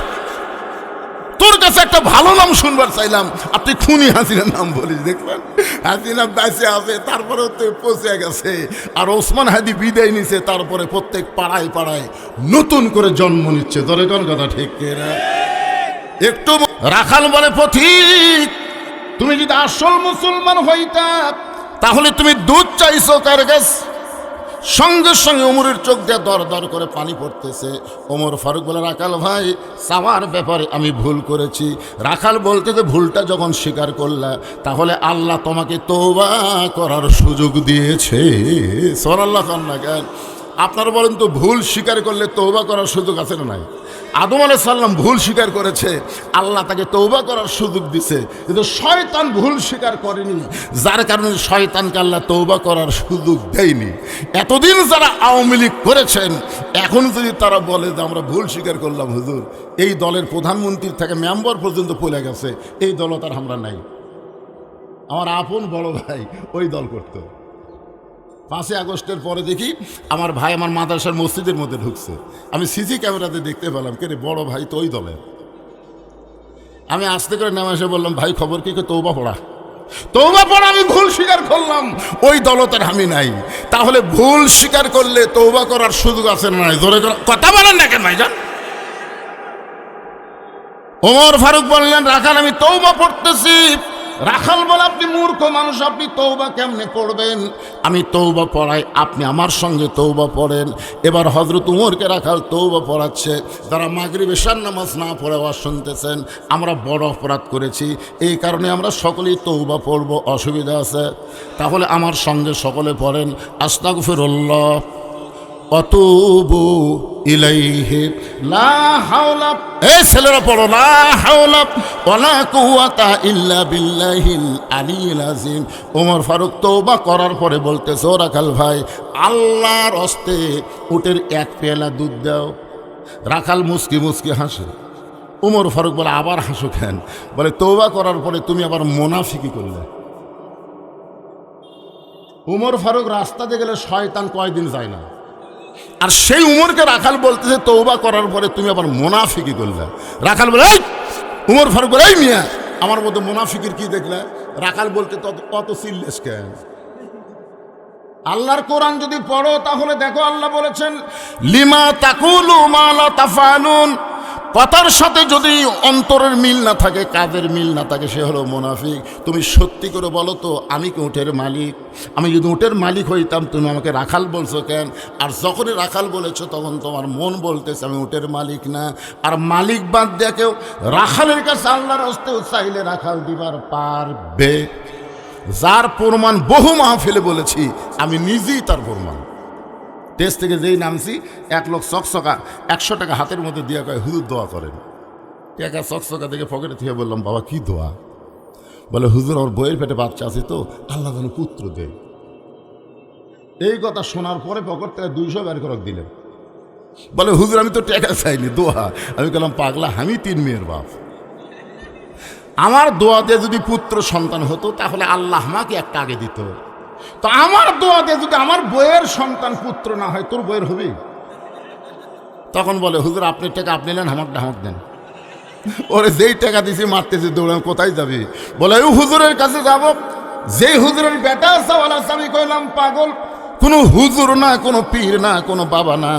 S1: তোর কাছে একটা ভালো নাম শুনবার চাইলাম, আর তুই খুনি হাসিনার নাম বলিস। দেখবেন হাসিনা বেঁচে আছে, তারপরে তো পচে গেছে। আর ওসমান হাদি বিদায় নিছে, তারপরে প্রত্যেক পাড়ায় পাড়ায় নতুন করে জন্ম নিচ্ছে। ধরে কোন কথা ঠিক কিনা? একটু রাখাল বলে, পথিক তুমি যদি আসল মুসলমান হইতা, তাহলে তুমি দুধ চাইছো কার কাছে? সঙ্গে সঙ্গে ওমরের চোখ দিয়ে দর দর করে পানি পড়তেছে। ওমর ফারুক বলে, রাখাল ভাই, চাওয়ার ব্যাপারে আমি ভুল করেছি। রাখাল বলতে যে ভুলটা যখন স্বীকার করলা, তাহলে আল্লাহ তোমাকে তওবা করার সুযোগ দিয়েছে। সুবহানাল্লাহ না কেন? আপনারা বলেন তো, ভুল স্বীকার করলে তওবা করার সুযোগ আছে না নাই? আদম আলাইহিস সালাম ভুল স্বীকার করেছে, আল্লাহ তাকে তওবা করার সুযোগ দিছে, কিন্তু শয়তান ভুল স্বীকার করেনি, যার কারণে শয়তানকে আল্লাহ তওবা করার সুযোগ দেয়নি। এতদিন যারা আওয়ামী লীগ করেছেন, এখন যদি তারা বলে যে আমরা ভুল স্বীকার করলাম হুজুর, এই দলের প্রধানমন্ত্রী থেকে মেম্বার পর্যন্ত পড়ে গেছে, এই দল তার আমরা নাই। আমার আপন বড় ভাই ওই দল করত। 5ই আগস্টের পরে দেখি আমার ভাই আমার মাদ্রাসার মসজিদের মধ্যে ঢুকছে, আমি সিসি ক্যামেরাতে দেখতে পেলাম, কে রে, বড় ভাই তো ওই দলের। আমি আস্তে করে নেমে এসে বললাম, ভাই খবর কি? তওবা পড়া। তওবা পড়া, আমি ভুল স্বীকার করলাম, ওই দলতার আমি নাই। তাহলে ভুল স্বীকার করলে তওবা করার সুযোগ আছে না নাই? জোরে কথা বলেন না কেন ভাইজান? ওমর ফারুক বললেন, রাখাল আমি তওবা পড়তেছি। রাখাল বলে, আপনি মূর্খ মানুষ, আপনি তওবা কেমনে পড়বেন? আমি তওবা পড়াই, আপনি আমার সঙ্গে তওবা পড়েন। এবার হযরত উমরকে রাখাল তওবা পড়াচ্ছে। যারা মাগরিব এশার নামাজ না পড়ে আওয়াজ শুনতেছেন, আমরা বড় অপরাধ করেছি, এই কারণে আমরা সকলেই তওবা পড়ব, অসুবিধা আছে? তাহলে আমার সঙ্গে সকলে পড়েন, আস্তাগফিরুল্লাহ আতুবু ইলাইহি লা হাওলা। এই ছেলেরা পড়ো, লা হাওলা ওয়ালা কুওয়াতা ইল্লা বিল্লাহিল আলিয়্যিল আযীম। ওমর ফারুক তওবা করার পরে বলতেছে, ও রাখাল ভাই, আল্লাহর হস্তে উটের এক পেয়ালা দুধ দাও। রাখাল মুস্কি মুস্কি হাসে। ওমর ফারুক বলে, আবার হাসো কেন? বলে, তওবা করার পরে তুমি আবার মুনাফিকি করলে। ওমর ফারুক রাস্তাতে গেলে শয়তান কয়দিন যায় না, আর সেই উমরকে রাখাল বলতেছে, তওবা করার পরে তুমি আবার মুনাফিকি করলে। রাখাল বলে, এই উমর ফারুক বলে, এই মিয়া, আমার মধ্যে মুনাফিকির কি দেখলে? রাখাল বলতে কত সিরিয়াস কেন? আল্লাহর কোরআন যদি পড়ো তাহলে দেখো, আল্লাহ বলেছেন, লিমা তাকুলু মা লা তাফআলুন। কথার সাথে যদি অন্তরের মিল না থাকে, কাজের মিল না থাকে, সে হলো মুনাফিক। তুমি সত্যি করে বলো তো, আমি কি উটের মালিক? আমি যদি উটের মালিক হইতাম, তুমি আমাকে রাখাল বলছো কেন? আর যখনই রাখাল বলেছো, তখন তোমার মন বলতেছে আমি উটের মালিক না। আর মালিক বাদ দিয়ে কেউ রাখালের কাছে আল্লাহর হস্তে চাইলে রাখাল দিবার পারবে, যার প্রমাণ বহু মাহফিলে বলেছি, আমি নিজেই তার প্রমাণ। দেশ থেকে যেই নামছি, এক লোক চকচকা 100 টাকা হাতের মধ্যে দিয়ে কয়, হুজুর দোয়া করেন। টাকা চকচকা দেখে পকেটে থেকে বললাম, বাবা কি দোয়া? বলে, হুজুর ওর বইয়ের পেটে বাচ্চা আছে তো, আল্লাহ যেন পুত্র দেয়। এই কথা শোনার পরে পকেট থেকে 200 বের করে দিলেন। বলে, হুজুর আমি তো টাকা চাইনি, দোয়া। আমি বললাম, পাগলা, আমি 3 মেয়ের বাপ, আমার দোয়া দিয়ে যদি পুত্র সন্তান হতো, তাহলে আল্লাহ আমাকে একটা আগে দিত। তো আমার দোয়াতে যদি আমার বইয়ের সন্তান পুত্র না হয়, তোর বইয়ের হবে? তখন বলে, হুজুর আপনি টাকা আপনি নেন, আমাকে দেন। ওরে যেই টাকা দিছি মারতেছি, দৌড়ান, কোথায় যাবি? বলে, ওই হুজুরের কাছে যাব, যেই হুজুরের বেটা চাওয়ালা। আমি কইলাম, পাগল, কোনো হুজুর না, কোনো পীর না, কোনো বাবা না।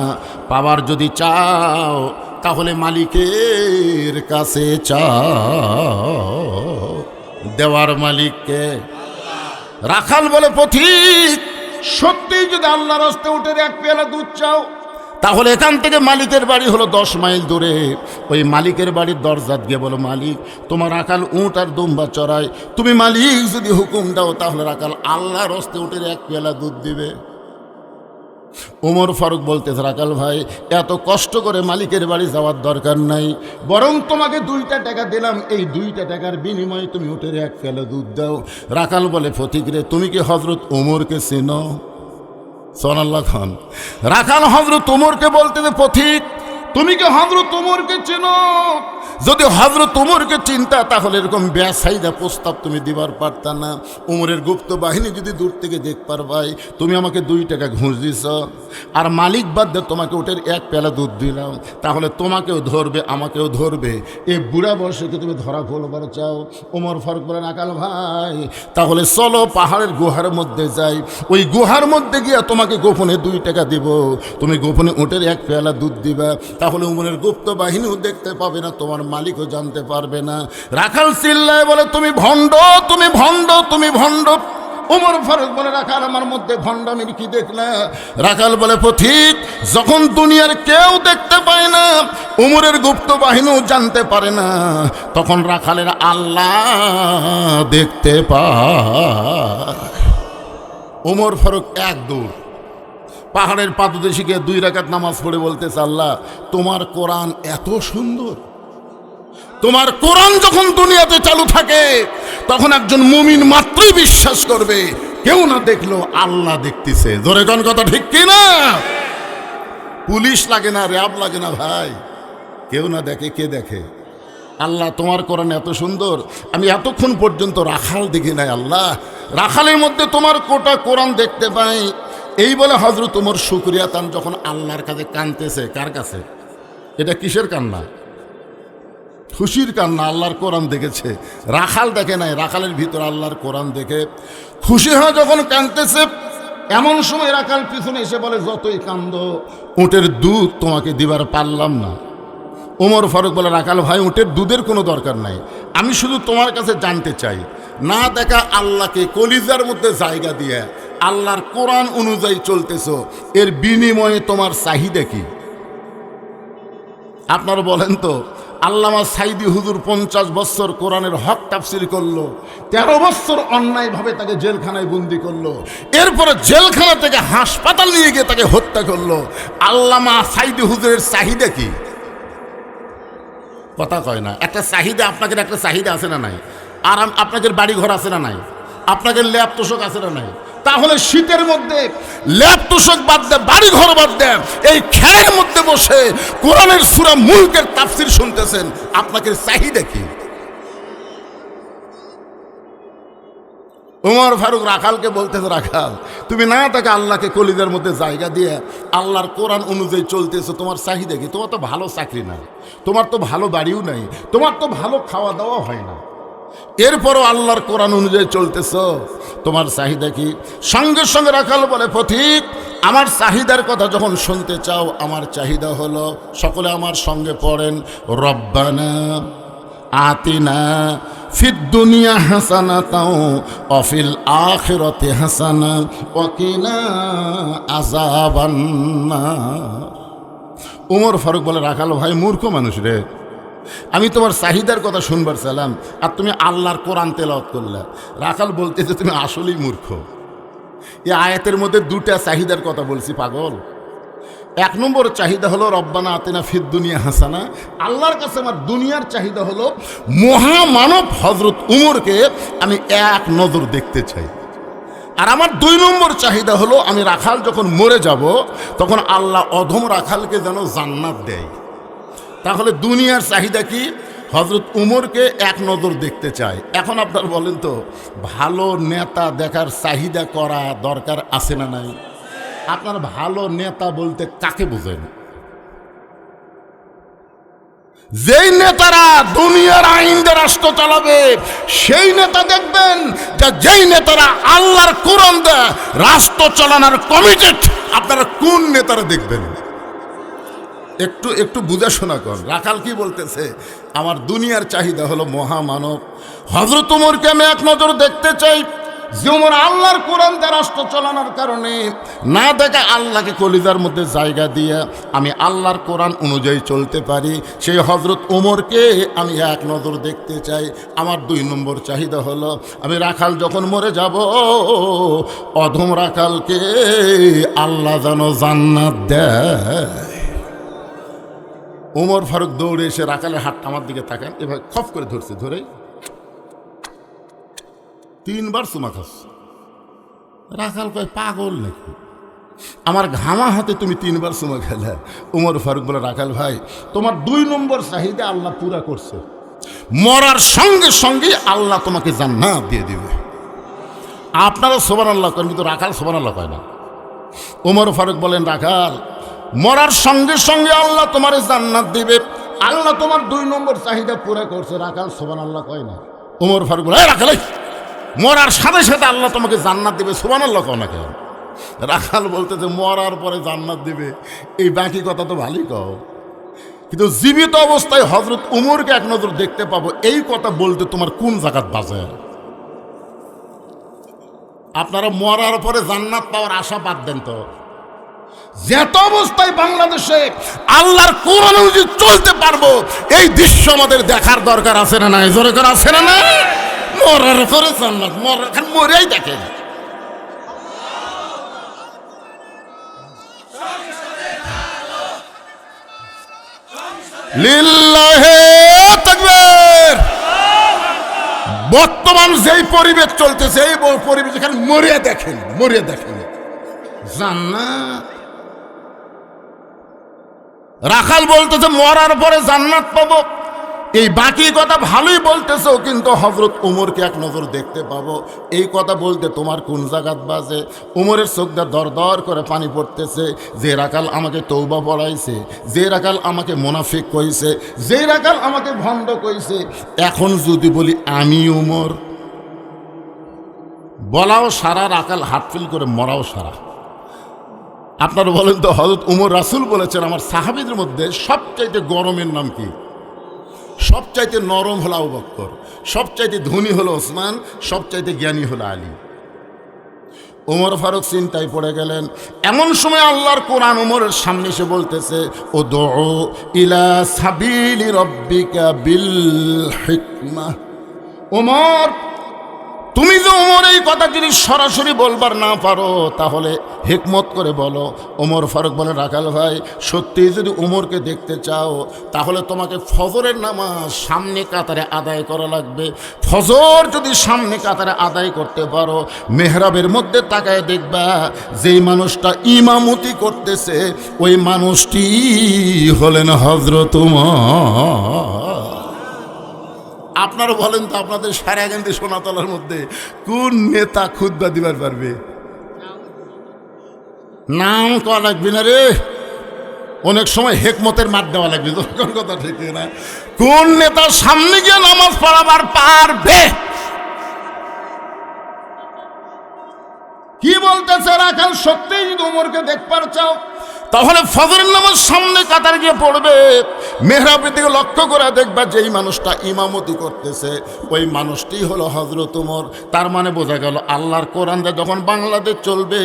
S1: পাবার যদি চাও, তাহলে মালিকের কাছে চাও, দেওয়ার মালিককে। রাখাল বলে, পথিক, সত্যি যদি আল্লাহর হস্তে উটের এক পেয়ালা দুধ চাও, তাহলে এখান থেকে মালিকের বাড়ি হলো 10 মাইল দূরে। ওই মালিকের বাড়ির দরজাত গিয়ে বলো, মালিক, তোমার রাখাল উট আর দুম্বা চড়ায়, তুমি মালিক যদি হুকুম দাও, তাহলে রাখাল আল্লাহর হস্তে উটের এক পেয়ালা দুধ দিবে। ওমর ফারুক বলতেছে, রাখাল ভাই, এত কষ্ট করে মালিকের বাড়ি যাওয়ার দরকার নাই, বরং তোমাকে 2টা টাকা দিলাম, এই 2টা টাকার বিনিময়ে তুমি উটের এক পেয়ালা দুধ দাও। রাখাল বলে, ফতিক রে, তুমি কি হযরত ওমরকে চেনো? সুবহানাল্লাহ খান। রাখাল হযরত ওমরকে বলতেছে, পথিক, তুমি কি হযরত ওমরকে চেনো? যদি হযরত ওমরকে চিন্তা, তাহলে এরকম বেসাইদা প্রস্তাব তুমি দিবার পারতা না। ওমরের গুপ্ত বাহিনী যদি দূর থেকে দেখ পারবাই, তুমি আমাকে 2 টাকা ঘুষ দিছ, আর মালিক বাদ দিয়ে তোমাকে উটের এক পেয়ালা দুধ দিলাম, তাহলে তোমাকেও ধরবে, আমাকেও ধরবে। এই বুড়া বয়সে তুমি ধরা ফেলবার চাও? ওমর ফারুক বলেন, রাখাল ভাই, তাহলে চলো পাহাড়ের গুহার মধ্যে যাই, ওই গুহার মধ্যে গিয়ে তোমাকে গোপনে 2 টাকা দিব, তুমি গোপনে উটের এক পেয়ালা দুধ দিবা, তাহলে উমরের গুপ্ত বাহিনীও দেখতে পাবে না, তোমার মালিকও জানতে পারবে না। রাখাল চিল্লায় বলে, তুমি ভণ্ড, তুমি ভণ্ড, তুমি ভণ্ড। ওমর ফারুক বলে, রাখাল আমার মধ্যে ভণ্ডামির কি দেখলে? রাখাল বলে, পথিক, যখন দুনিয়ার কেউ দেখতে পায় না, উমরের গুপ্ত বাহিনীও জানতে পারে না, তখন রাখালের আল্লাহ দেখতে পায়। ওমর ফারুক এক দৌড় পাহাড়ের পাদদেশে গিয়ে 2 রাকাত নামাজ পড়ে বলতেছে, আল্লাহ, তোমার কোরআন এত সুন্দর, তোমার কোরআন যখন দুনিয়াতে চালু থাকে তখন একজন মুমিন মাত্রই বিশ্বাস করবে, কেউ না দেখলো আল্লাহ দেখতেছে। জোরে কোন কথা ঠিক কি না? পুলিশ লাগে না, র্যাব লাগে না ভাই, কেউ না দেখে কে দেখে? আল্লাহ, তোমার কোরআন এত সুন্দর, আমি এতক্ষণ পর্যন্ত রাখাল দেখি নাই, আল্লাহ রাখালের মধ্যে তোমার কোটা কোরআন দেখতে পাই। এই বলে হযরত ওমর শুকরিয়া তান যখন আল্লাহর কাছে কাঁদতেছে। কার কাছে? এটা কিসের কান্না? খুশির কান্না। আল্লাহর কোরআন দেখেছে, রাখাল দেখে নাই, রাখালের ভিতর আল্লাহর কোরআন দেখে খুশি হয়ে যখন কাঁদতেছে, এমন সময় রাখাল পিছনে এসে বলে, যতই কান্দো উটের দুধ তোমাকে দিবার পারলাম না। ওমর ফারুক বলে, রাখাল ভাই, উটের দুধের কোনো দরকার নাই, আমি শুধু তোমার কাছে জানতে চাই, না দেখা আল্লাহকে কলিজার মধ্যে জায়গা দিয়ে আল্লাহর কোরআন অনুযায়ী চলতেছো, এর বিনিময়ে তোমার চাহিদা কি? আপনারা বলেন তো, আল্লামা সাইদি হুজুর 50 বছর কোরআনের হক তাফসির করলো, 13 বছর অন্যায়ভাবে তাকে জেলখানায় বন্দি করলো, এরপরে জেলখানা থেকে হাসপাতাল নিয়ে গিয়ে তাকে হত্যা করলো। আল্লামা সাইদি হুজুরের চাহিদা কি? কথা কয় না। একটা চাহিদা, আপনাদের একটা চাহিদা আছে না নাই? আর আপনাদের বাড়ি ঘর আছে না নাই? আপনাদের ল্যাব তোষক আছে না নাই? তাহলে শীতের মধ্যে ল্যাব তোষক বাদ দেন, বাড়ি ঘর বাদ দেন, এই খেয়ের মধ্যে বসে কোরআনের সূরা মুলকের তাফসীর শুনতেছেন, আপনাদের চাহিদা কি? ওমর ফারুক রাখালকে বলতেছে, রাখাল, তুমি না তাকে আল্লাহকে কলিজার মধ্যে জায়গা দিয়ে আল্লাহর কোরআন অনুযায়ী চলতেছো, তোমার চাহিদা কি? তোমার তো ভালো চাকরি নাই, তোমার তো ভালো বাড়িও নাই, তোমার তো ভালো খাওয়া দাওয়া হয় না, এরপরও আল্লাহর কোরআন অনুযায়ী চলতেছ, তোমার চাহিদা কি? সঙ্গে সঙ্গে রাখাল বলে, পথিক, আমার চাহিদার কথা যখন শুনতে চাও, আমার চাহিদা হলো, সকলে আমার সঙ্গে পড়েন, রব্বানা আতিনা ফিদ দুনিয়া হাসানাতাও ওয়া ফিল আখিরাতি হাসানা ওয়া কিনা আযাবান নার। ওমর ফারুক বলে, রাখাল ভাই, মূর্খ মানুষ রে, আমি তোমার চাহিদার কথা শুনবার চাইলাম আর তুমি আল্লাহর কোরআন তেলাওয়াত করলে। রাখাল বলতেছে, তুমি আসলেই মূর্খ। এই আয়াতের মধ্যে 2টা চাহিদার কথা বলছি, পাগল। 1 নম্বর চাহিদা হলো রব্বানা আতিনা ফিদ দুনিয়া হাসানা, আল্লাহর কাছে আমার দুনিয়ার চাহিদা হলো মহামানব হযরত উমরকে আমি এক নজর দেখতে চাই। আর আমার 2 নম্বর চাহিদা হলো, আমি রাখাল যখন মরে যাব তখন আল্লাহ অধম রাখালকে যেন জান্নাত দেয়। তাহলে দুনিয়ার চাহিদা কি? হযরত উমরকে এক নজর দেখতে চায়। এখন আপনার বলেন তো, ভালো নেতা দেখার চাহিদা করা দরকার আছে না নাই? আপনার ভালো নেতা বলতে কাকে বোঝেন? যেই নেতারা দুনিয়ার আইন দিয়ে রাষ্ট্র চালাবে সেই নেতা দেখবেন, যেই নেতারা আল্লাহর কোরআন দিয়ে রাষ্ট্র চালানোর কমিটেড, আপনারা কোন নেতারা দেখবেন? একটু একটু বুঝাশোনা কর। রাখাল কি বলতেছে? আমার দুনিয়ার চাহিদা হলো মহামানব হযরত ওমরকে আমি এক নজর দেখতে চাই, যে ওমর আল্লাহর কোরআন দিয়ে রাষ্ট্র চালানোর কারণে না দেখা আল্লাহকে কলিজার মধ্যে জায়গা দিয়ে আমি আল্লাহর কোরআন অনুযায়ী চলতে পারি, সেই হযরত ওমরকে আমি এক নজর দেখতে চাই। আমার 2 নম্বর চাহিদা হলো, আমি রাখাল যখন মরে যাব, অধম রাখালকে আল্লাহ যেন জান্নাত দেয়। ওমর ফারুক দৌড়ে এসে রাখালের হাতটা আমার দিকে তাকান, এভাবে খপ করে ধরছে, ধরে 3 বার চুমা খাস। রাখাল কয়, পাগল নাকি? আমার ঘামা হাতে তুমি 3 বার চুমা খেলে? ওমর ফারুক বলে, রাখাল ভাই, তোমার 2 নম্বর চাহিদা আল্লাহ পুরা করছে, মরার সঙ্গে সঙ্গে আল্লাহ তোমাকে জান্নাত দিয়ে দিবে। আপনারা সুবহানাল্লাহ করেন, কিন্তু রাখাল সুবহানাল্লাহ কয় না। ওমর ফারুক বলেন, রাখাল, মরার সঙ্গে সঙ্গে আল্লাহ তোমার জান্নাত দিবে, আল্লাহ তোমার 2 নম্বর চাহিদা পুরা করছে। রাখাল সুবহানাল্লাহ কয় না। ওমর ফারুক বলে, রাখাল, মরার সাথে সাথে আল্লাহ তোমাকে জান্নাত দিবে, সুবহানাল্লাহ কও না কেন? রাখাল বলতেছে, মরার পরে জান্নাত দিবে, এই বাকি কথা তো ভালোই কও, কিন্তু জীবিত অবস্থায় হযরত উমরকে এক নজর দেখতে পাবো, এই কথা বলতে তোমার কোন জায়গাত বাজে? আপনারা মরার পরে জান্নাত পাওয়ার আশা বাদ দেন তো। যেত অবস্থায় বাংলাদেশে আল্লাহর কোরআন অনুযায়ী চলতে পারবো এই দৃশ্য আমাদের দেখার দরকার আছে না নাই? জোরে করে আছে না না? মরার পরে জান্নাত, মরেই দেখেন। লিল্লাহে তাকবীর। বর্তমান যেই পরিবেশ চলতেছে এই পরিবেশ এখানে মরিয়া দেখেন, মরিয়া দেখেন জান্নাত। রাখাল বলতেছে মরার পরে জান্নাত পাবো, এই বাকি কথা ভালোই বলতেছো, কিন্তু হযরত ওমরকে এক নজর দেখতে পাবো, এই কথা বলতে তোমার কোন জায়গাত বাজে? ওমরের চোখটা দর দর করে পানি পড়তেছে। যে রাখাল আমাকে তওবা পড়াইছে, যে রাখাল আমাকে মুনাফিক কইছে, যে রাখাল আমাকে ভণ্ড কইছে, এখন যদি বলি আমি ওমর, বলাও সারা, রাখাল হাত ফিল করে মরাও সারা। আপনারা বলেন তো, হযরত ওমর রাসূল বলেছেন আমার সাহাবীদের মধ্যে সবচাইতে গরমের নাম কি? সবচাইতে নরম হলো আবু বকর, সবচাইতে ধনী হলো ওসমান, সবচাইতে জ্ঞানী হলো আলী। ওমর ফারুক চিন্তায় পড়ে গেলেন। এমন সময় আল্লাহর কোরআন ওমরের সামনে এসে বলতেছে, উদউ ইলা সাবিলি রাব্বিকা বিল হিকমাহ। ওমর, তুমি যে ওমর এই কথা যদি সরাসরি বলবার না পারো তাহলে হিকমত করে বলো। ওমর ফারুক বলে, রাখাল ভাই, সত্যি যদি ওমরকে দেখতে চাও তাহলে তোমাকে ফজরের নামাজ সামনে কাতারে আদায় করা লাগবে। ফজর যদি সামনে কাতারে আদায় করতে পারো, মেহরাবের মধ্যে তাকায় দেখবা যেই মানুষটা ইমামতি করতেছে ওই মানুষটি হলেন হযরত ওমর। আপনারা বলেন তো, আপনাদের সারাগান্ধী সোনাতলার মধ্যে কোন নেতা খুতবা দিবার পারবে? নাম কওয়া লাগবে না রে, অনেক সময় হেকমতের মাঠ দেওয়া লাগবে। কোন কথা ঠিক না? কোন নেতা সামনে গিয়ে নামাজ পড়াবার পারবে? কি বলতেছে রাখাল, সত্যিই যদি ওমরকে দেখবার চাও তাহলে ফজরের নামাজ সামনে কাতার গিয়ে পড়বে, মেহরাবের দিকে লক্ষ্য করে দেখবা যেই মানুষটা ইমামতি করতেছে ওই মানুষটি হলো হযরত ওমর। তার মানে বোঝা গেল আল্লাহর কোরআনটা যখন বাংলাদেশ চলবে,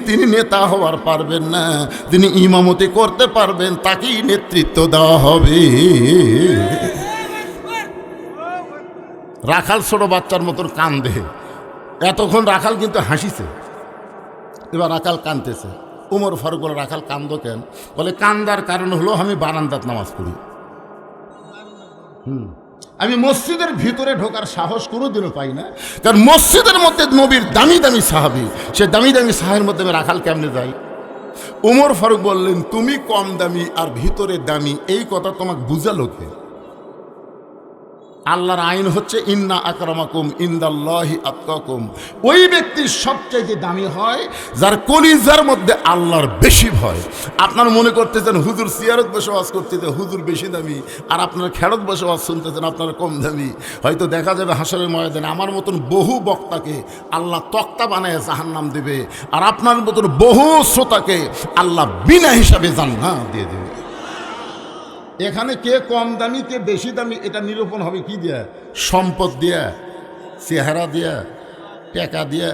S1: তিনি নেতা হওয়ার পারবেন না, তিনি ইমামতি করতে পারবেন, তাকেই নেতৃত্ব দেওয়া হবে। রাখাল ছোট বাচ্চার মতন কান্দে। এতক্ষণ রাখাল কিন্তু হাসিছে, এবার রাখাল কাঁদতেছে। ওমর ফারুক বলে, রাখাল কান্দো কেন? বলে, কান্দার কারণ হলো আমি বারান্দাত নামাজ পড়ি, আমি মসজিদের ভিতরে ঢোকার সাহস কোনোদিনও পাই না, কারণ মসজিদের মধ্যে নবীর দামি দামি সাহাবী, সে দামি দামি সাহাবের মধ্যে আমি রাখাল কেমনে যাই? ওমর ফারুক বললেন, তুমি কম দামি আর ভিতরে দামি, এই কথা তোমাকে বুঝালো কে? আল্লাহর আইন হচ্ছে ইন্না আকরামাকুম ইনদাল্লাহি আতকাকুম। ওই ব্যক্তি সবচাইতে দামি হয় যার কলিজার মধ্যে আল্লাহর বেশি ভয়। আপনারা মনে করতেছেন হুজুর সিয়ারত বসবাস করতেছে, হুজুর বেশি দামি, আর আপনারা খেরত বসবাস শুনতেছেন আপনারা কম দামি। হয়তো দেখা যাবে হাসরের ময়দানে আমার মতন বহু বক্তাকে আল্লাহ তক্তা বানায় জাহান্নাম দেবে, আর আপনার মতন বহু শ্রোতাকে আল্লাহ বিনা হিসাবে জান্নাত দিয়ে দেবে। এখানে কে কম দামি কে বেশি দামি এটা নিরূপণ হবে কি দিয়া? সম্পদ দিয়া, চেহারা দিয়া, টাকা দিয়া,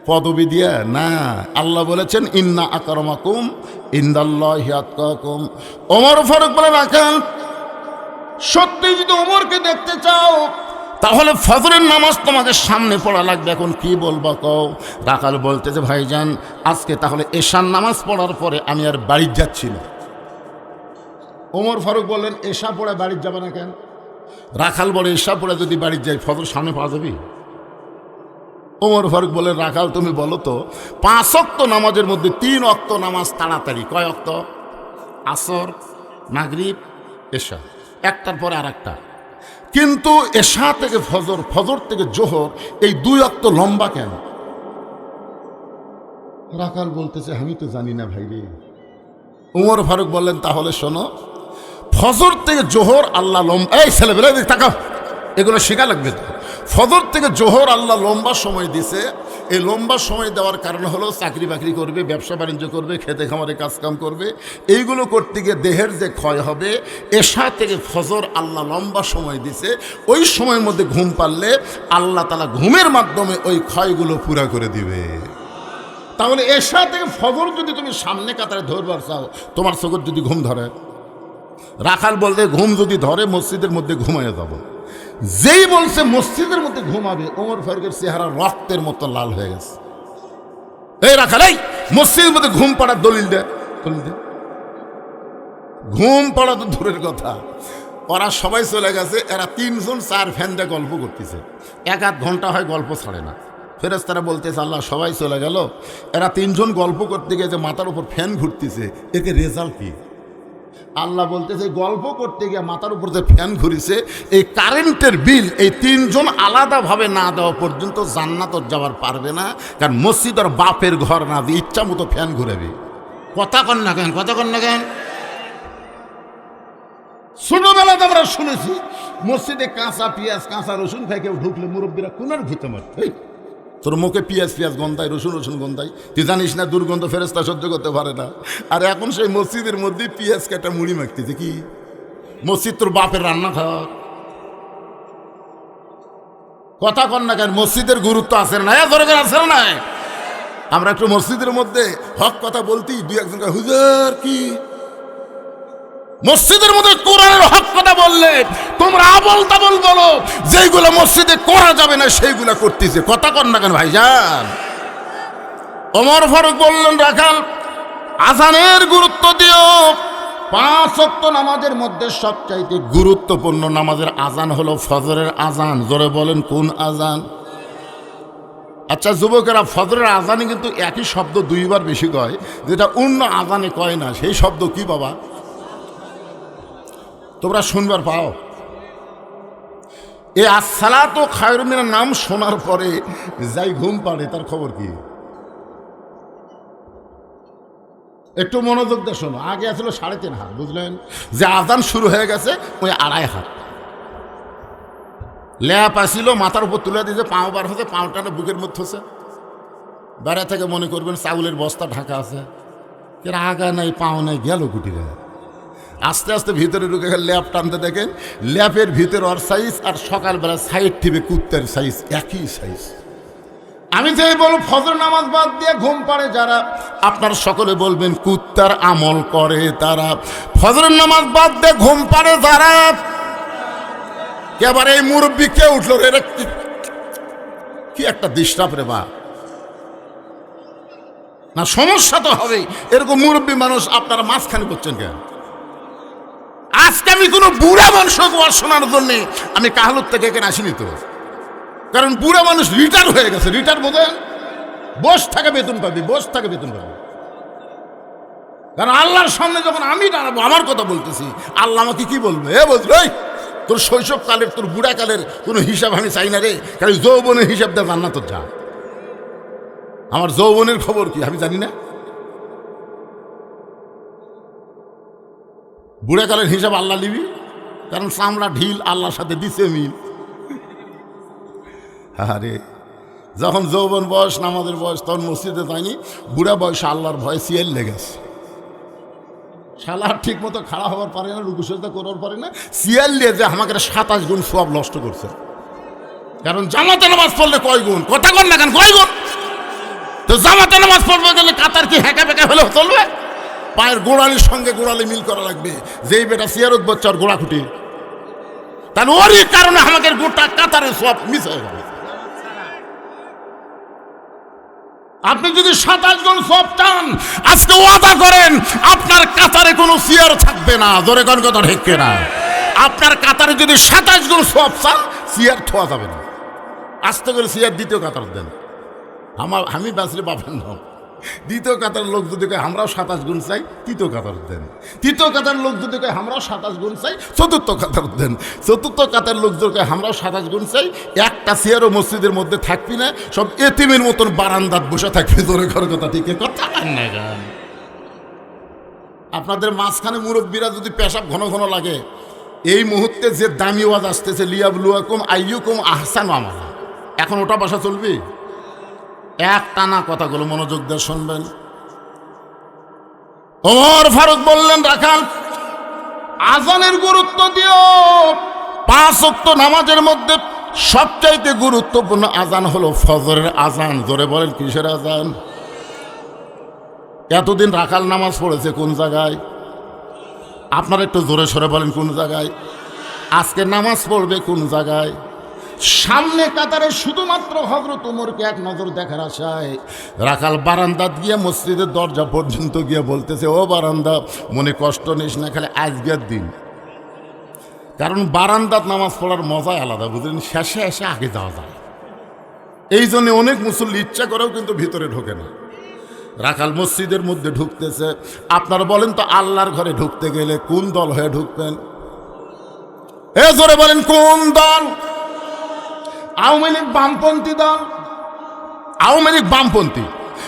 S1: পদবি দিয়া না। আল্লাহ বলেছেন ইন্না আকরামাকুম ইনদাল্লাহি আতকাকুম। ওমর ফারুক বলে, রাখাল সত্যি যদি ওমরকে দেখতে চাও তাহলে ফজরের নামাজ তোমাকে সামনে পড়া লাগবে, এখন কি বলবা কও? রাখাল বলতেছে, ভাইজান আজকে তাহলে এশার নামাজ পড়ার পরে আমি আর বাড়ি যাচ্ছি না। ওমর ফারুক বললেন, এশা পড়ে বাড়ি যাবে না কেন? রাখাল বলে, এশা পড়ে যদি বাড়ি যাই ফজর সামনে পাওয়া যাবি? ওমর ফারুক বলে, রাখাল তুমি বলো তো, 5 ওয়াক্ত নামাজের মধ্যে 3 ওয়াক্ত নামাজ তাড়াতাড়ি, কয় ওয়াক্ত? আসর, মাগরিব, এশা, একটার পরে আর একটা। কিন্তু এশা থেকে ফজর, ফজর থেকে জোহর, এই 2 ওয়াক্ত লম্বা কেন? রাখাল বলতেছে, আমি তো জানি না ভাই রে। ওমর ফারুক বললেন, তাহলে শোনো, ফজর থেকে জোহর আল্লাহ লম্বা, এই ছেলেবেলা তাকাও, এগুলো শেখা লাগবে তো। ফজর থেকে জোহর আল্লাহ লম্বা সময় দিছে। এই লম্বা সময় দেওয়ার কারণ হলো চাকরি বাকরি করবে, ব্যবসা বাণিজ্য করবে, খেতে খামারে কাজকাম করবে, এইগুলো করতে গিয়ে দেহের যে ক্ষয় হবে। এশা থেকে ফজর আল্লাহ লম্বা সময় দিছে, ওই সময়ের মধ্যে ঘুম পারলে আল্লাহ তাআলা ঘুমের মাধ্যমে ওই ক্ষয়গুলো পুরা করে দিবে। তাহলে এশা থেকে ফজর যদি তুমি সামনে কাতারে ধরবার চাও, তোমার চোখের যদি ঘুম ধরে, রাখাল বলতে ঘুম যদি ধরে মসজিদের মধ্যে ঘুমাইয়া যাব। যেই বলছে মসজিদের মধ্যে ঘুমাবে, ওমর ফারুকের চেহারা রক্তের মতো লাল হয়ে গেছে। এই রাখাল, এই মসজিদের মধ্যে ঘুম পাড়ার দলিল দে, দলিল দে। ঘুম পড়া তো দূরের কথা, ওরা সবাই চলে গেছে। এরা তিনজন চার ফ্যানটা গল্প করতেছে, 1-8 ঘন্টা হয় গল্প ছাড়ে না। ফেরেশতারা বলতেছে আল্লাহ সবাই চলে গেল, এরা তিনজন গল্প করতে গিয়ে যে মাথার উপর ফ্যান ঘুরতেছে, এতে রেজাল্ট কি? আল্লাহ বলতেছে গল্প করতে গিয়ে মাথার উপর যে ফ্যান ঘুরিছে, এই কারেন্টের বিল এই তিনজন আলাদাভাবে না দেওয়া পর্যন্ত জান্নাত যাওয়ার পারবে না। কারণ মসজিদ আর বাপের ঘর না, যে ইচ্ছা মতো ফ্যান ঘুরাবে। কথা কন না কেন, কথা কন না কেন? ছোটবেলাতে আমরা শুনেছি মসজিদে কাঁচা পেঁয়াজ কাঁচা রসুন খাই কেউ ঢুকলে মুরব্বীরা কোনার ঘুরতে মারত। তোর মুখে পেঁয়াজ পেঁয়াজ গন্ধায়, রসুন রসুন গন্ধায়, তুই জানিস না দুর্গন্ধ ফেরেশতা সহ্য করতে পারে না। আর এখন সেই মসজিদের মধ্যে পেঁয়াজ কাটা মুড়ি মাখতেছে। কি মসজিদ তোর বাপের রান্না খাওয়া? কথা কন না কেন? মসজিদের গুরুত্ব আছে না? দরকার আছে না? আমরা একটু মসজিদের মধ্যে হক কথা বলতেই 2-1 হুজুর কি মসজিদের মধ্যে কোরআনের হক কথা বললে তোমরা আবল তাবল বলো, যেইগুলো মসজিদে করা যাবে না সেইগুলো করতেছে। কথা কন না কেন ভাইজান? ওমর ফারুক বললেন রাখাল আজানের গুরুত্ব দিও। 5 ওয়াক্ত নামাজের মধ্যে সবচাইতে গুরুত্বপূর্ণ নামাজের আজান হলো ফজরের আজান। জোরে বলেন কোন আজান? আচ্ছা যুবকেরা, ফজরের আজানে কিন্তু একই শব্দ 2 বার বেশি কয়, যেটা অন্য আজানে কয় না। সেই শব্দ কি বাবা? তোমরা শুনবার পাও? এই আসসালাতু খায়রুম মিনান নাম শোনার পরে যাই ঘুম পাড়ে, তার খবর কি? একটু মনোযোগ দিয়ে শোনো। আগে আসলে 3.5 হাত, বুঝলেন? যে আজান শুরু হয়ে গেছে ওই 2.5 হাত ল্যাপ আসিল, মাথার উপর তুলে দিয়েছে, পাও বার হচ্ছে, পাওটানা বুকের মধ্যে হচ্ছে। বেড়া থেকে মনে করবেন চাউলের বস্তা ঢাকা আছে, এর আগা নাই পাও নাই, গেল গুটিরা। আস্তে আস্তে ভিতরে ঢুকে গেলে ল্যাপ টানতে দেখেন ল্যাপের ভিতরে ওর সাইজ আর সকালবেলা সাইড টিপে কুত্তার সাইজ একই সাইজ। আমি যে বলব ফজর নামাজ বাদ দিয়ে ঘুম পাড়ে যারা, আপনার সকলে বলবেন কুত্তার আমল করে তারা। ফজরের নামাজ বাদ দিয়ে ঘুম পাড়ে যারা, এবার এই মুরব্বী কে উঠলো রে, কি একটা ডিস্টার্ব রে বা না, সমস্যা তো হবেই। এরকম মুরব্বী মানুষ আপনারা মাঝখানে করছেন কেন? আজকে আমি কোনো বুড়া মানুষকে ওয়াজ শোনার জন্যে আমি কাহালুর থেকে এখানে আসিনি তো। কারণ বুড়া মানুষ রিটায়ার হয়ে গেছে। রিটায়ার বোঝেন? বস থাকে বেতন পাবি, বস থাকে বেতন পাবি। কারণ আল্লাহর সামনে যখন আমি দাঁড়াবো, আমার কথা বলতেছি, আল্লাহ আমাকে কি বলবে? এ বলবে এই তোর শৈশবকালের তোর বুড়াকালের কোনো হিসাব আমি চাই না রে, কারণ যৌবনের হিসাব দেওয়া জান্নাত যা। আমার যৌবনের খবর কি আমি জানি না? বুড়াকালের হিসাব আল্লাহ নিবি, কারণ চামড়া ঢিল আল্লাহর সাথে দিছে মিল। আরে যখন যৌবন বয়স, নামাজের বয়স, তখন মসজিদে যায়নি। বুড়া বয়সে আল্লাহর ভয়ে সিয়াল লেগেছে। শালার ঠিক মতো খাড়া হওয়ার পারে না, রুকু সেজদা করার পারে না, সিয়াল নিয়ে যে আমাকে 27 গুণ সওয়াব নষ্ট করছে। কারণ জামাতে নামাজ পড়লে কয় গুণ? কথা কন না কেন? কয় গুণ? তো জামাতে নামাজ পড়বে গেলে কাতার কি হ্যাঁকা বেঁকা হলেও চলবে? পায়ের গোড়ালির সঙ্গে গোড়ালি মিল করা লাগবে। যেই বেটা সিয়ারত বচ্চার গোড়া খুঁটি, তাহলে ওরই কারণে আমাকে গোটা কাতারের সওয়াব মিস হয়ে যাবে। আপনি যদি 27 গুণ সওয়াব চান, আজকে ওয়াদা করেন আপনার কাতারে কোনো সিয়ার থাকবে না। জোরে কোন কথা ঠিক না? আপনার কাতারে যদি 27 গুণ সওয়াব চান, সিয়ার থোয়া যাবে না। আস্তে করে সিয়ার দ্বিতীয় কাতার দেন। আমি বাঁচলে পাবেন না। দ্বিতীয় কাতার লোক যদি কয় আমরাও 27 গুণ চাই, তৃতীয় কাতার দেন। তৃতীয় কাতার লোক যদি কয় আমরাও 27 গুণ চাই, চতুর্থ কাতার দেন। চতুর্থ কাতার লোক যদি কয় আমরাও 27 গুণ চাই, একটা চেয়ারও মসজিদের মধ্যে থাকবি না, সব এতিমের মতন বারান্দাত বসে থাকবি। জোরে ঘর কথা ঠিক কথা না গান। আপনাদের মাঝখানে মুরব্বীরা যদি পেশাব ঘন ঘন লাগে, এই মুহূর্তে যে দামি ওয়াজ আসতেছে লিয়াবলুয়াকুম আইয়ুকুম আহসানু আমালা, এখন ওটা ভাষা চলবে? এক টানা কথাগুলো মনোযোগ দিয়ে শুনবেন। ওমর ফারুক বললেন, রাখাল আজানের গুরুত্ব দিও। 5 ওয়াক্ত নামাজের মধ্যে সবচাইতে গুরুত্বপূর্ণ আজান হলো ফজরের আজান। জোরে বলেন, কিসের আজান? এতদিন রাখাল নামাজ পড়েছে কোন জায়গায়? আপনারা একটু জোরে সরে বলেন কোন জায়গায়? আজকে নামাজ পড়বে কোন জায়গায়? সামনে কাতারে শুধুমাত্র হযরত ওমরকে এক নজর দেখার আশায় রাখাল বারান্দাত গিয়ে মসজিদের দরজা পর্যন্ত গিয়ে বলতেছে, ও বারান্দা, মনে কষ্ট নিস না, খালি আজকের দিন। কারণ বারান্দাত নামাজ পড়ার মজাই আলাদা, বুঝলেন? শেষে এসে আগে যাওয়া যায়। এই জন্য অনেক মুসল্লি ইচ্ছা করেও কিন্তু ভিতরে ঢোকে না। রাখাল মসজিদের মধ্যে ঢুকতেছে। আপনারা বলেন তো, আল্লাহর ঘরে ঢুকতে গেলে কোন দল হয়ে ঢুকবেন? এ জোরে বলেন, কোন দল? আওয়ামী লীগ বামপন্থী দল। আওয়ামী লীগ বামপন্থী,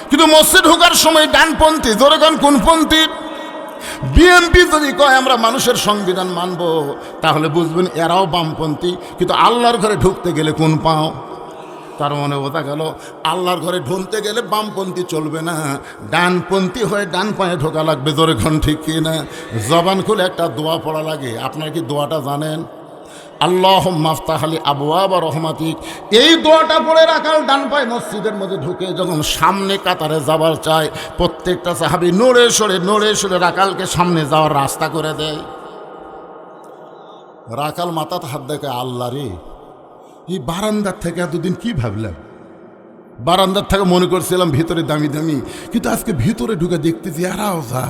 S1: কিন্তু মসজিদ ঢোকার সময় ডানপন্থী। জোরে গান কোনপন্থী? বিএনপি যদি কয় আমরা মানুষের সংবিধান মানব, তাহলে বুঝবেন এরাও বামপন্থী। কিন্তু আল্লাহর ঘরে ঢুকতে গেলে কোন পাও? তার মনে বোঝা গেল আল্লাহর ঘরে ঢুকতে গেলে বামপন্থী চলবে না, ডানপন্থী হয়ে ডান পায়ে ঢোকা লাগবে। জোরে ঘন ঠিক কি না? জবান খুলে একটা দোয়া পড়া লাগে। আপনারা কি দোয়াটা জানেন? আল্লাহুম্মা আফতাহ লি আবওয়াব রহমাতিক। এই দোয়াটা পড়ে রাখাল ডান পায়ে মসজিদের মধ্যে ঢুকে যখন সামনে কাতারে যাবার চায়, প্রত্যেকটা সাহাবী নড়ে সরে রাখালকে সামনে যাওয়ার রাস্তা করে দেয়। রাখাল মাথাতে হাত দেখে, আল্লাহ রে, এই বারান্দার থেকে এতদিন কি ভাবলাম? বারান্দার থেকে মনে করছিলাম ভিতরে দামি দামি, কিন্তু আজকে ভিতরে ঢুকে দেখতেছি এরাও যা,